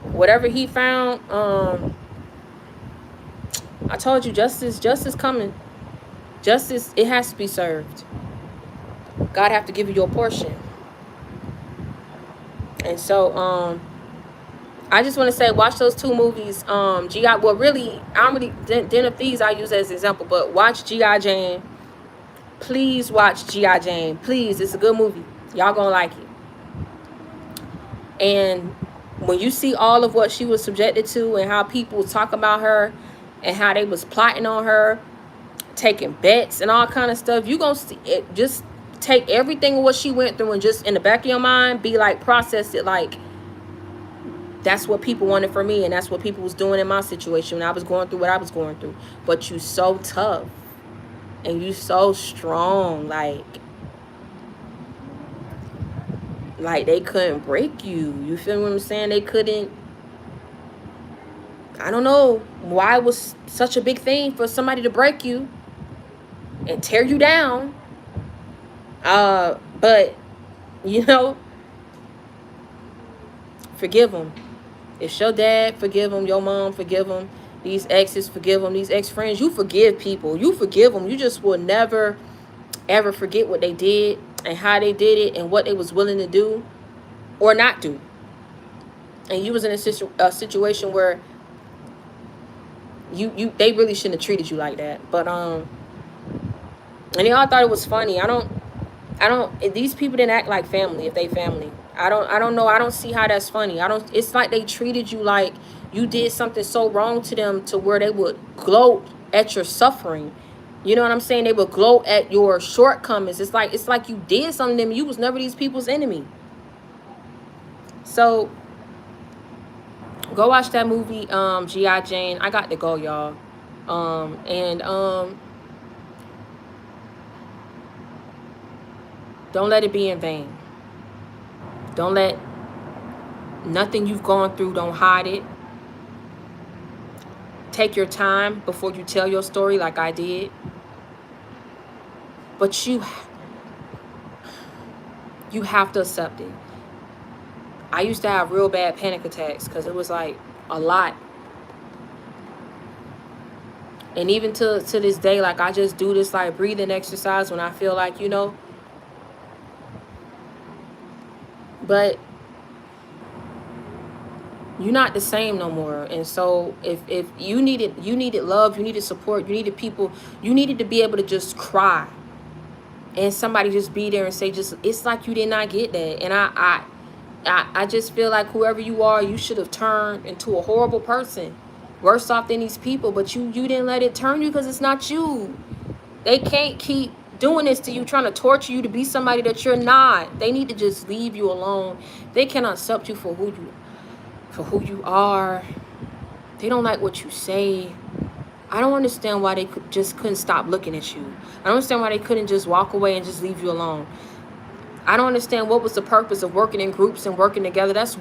whatever he found, I told you, justice coming. Justice, it has to be served. God have to give you your portion. And so I just want to say, watch those 2 movies. G.I. Well, really, I don't really, Den of Thieves I use as an example, but watch G.I. Jane. Please watch G.I. Jane. Please, it's a good movie. Y'all gonna like it. And when you see all of what she was subjected to and how people talk about her and how they was plotting on her, taking bets and all kind of stuff, you gonna see it. Just take everything of what she went through and just in the back of your mind be like, process it like, that's what people wanted for me, and that's what people was doing in my situation when I was going through what I was going through. But you so tough and you so strong, like they couldn't break you. You feel what I'm saying? They couldn't. I don't know why it was such a big thing for somebody to break you and tear you down. But you know, forgive them. It's your dad, forgive them. Your mom, forgive them. These exes, forgive them. These ex-friends, you forgive people. You forgive them. You just will never, ever forget what they did and how they did it and what they was willing to do or not do. And you was in a situation where they really shouldn't have treated you like that. But and y'all thought it was funny. I don't. These people didn't act like family. If they family, I don't know. I don't see how that's funny. It's like they treated you like you did something so wrong to them to where they would gloat at your suffering. You know what I'm saying? They would gloat at your shortcomings. It's like you did something to them. You was never these people's enemy. So go watch that movie, G.I. Jane. I got to go, y'all. Don't let it be in vain. Don't let nothing you've gone through, don't hide it. Take your time before you tell your story like I did. But you have to accept it. I used to have real bad panic attacks because it was like a lot. And even to this day, like I just do this like breathing exercise when I feel like, but you're not the same no more. And so if you needed love, you needed support, you needed people, you needed to be able to just cry and somebody just be there and say, just, it's like you did not get that. And I just feel like whoever you are, you should have turned into a horrible person, worse off than these people, but you didn't let it turn you, because it's not you. They can't keep doing this to you, trying to torture you to be somebody that you're not. They need to just leave you alone. They cannot accept you for who you are. They don't like what you say. I don't understand why they couldn't stop looking at you. I don't understand why they couldn't just walk away and just leave you alone. I don't understand what was the purpose of working in groups and working together. That's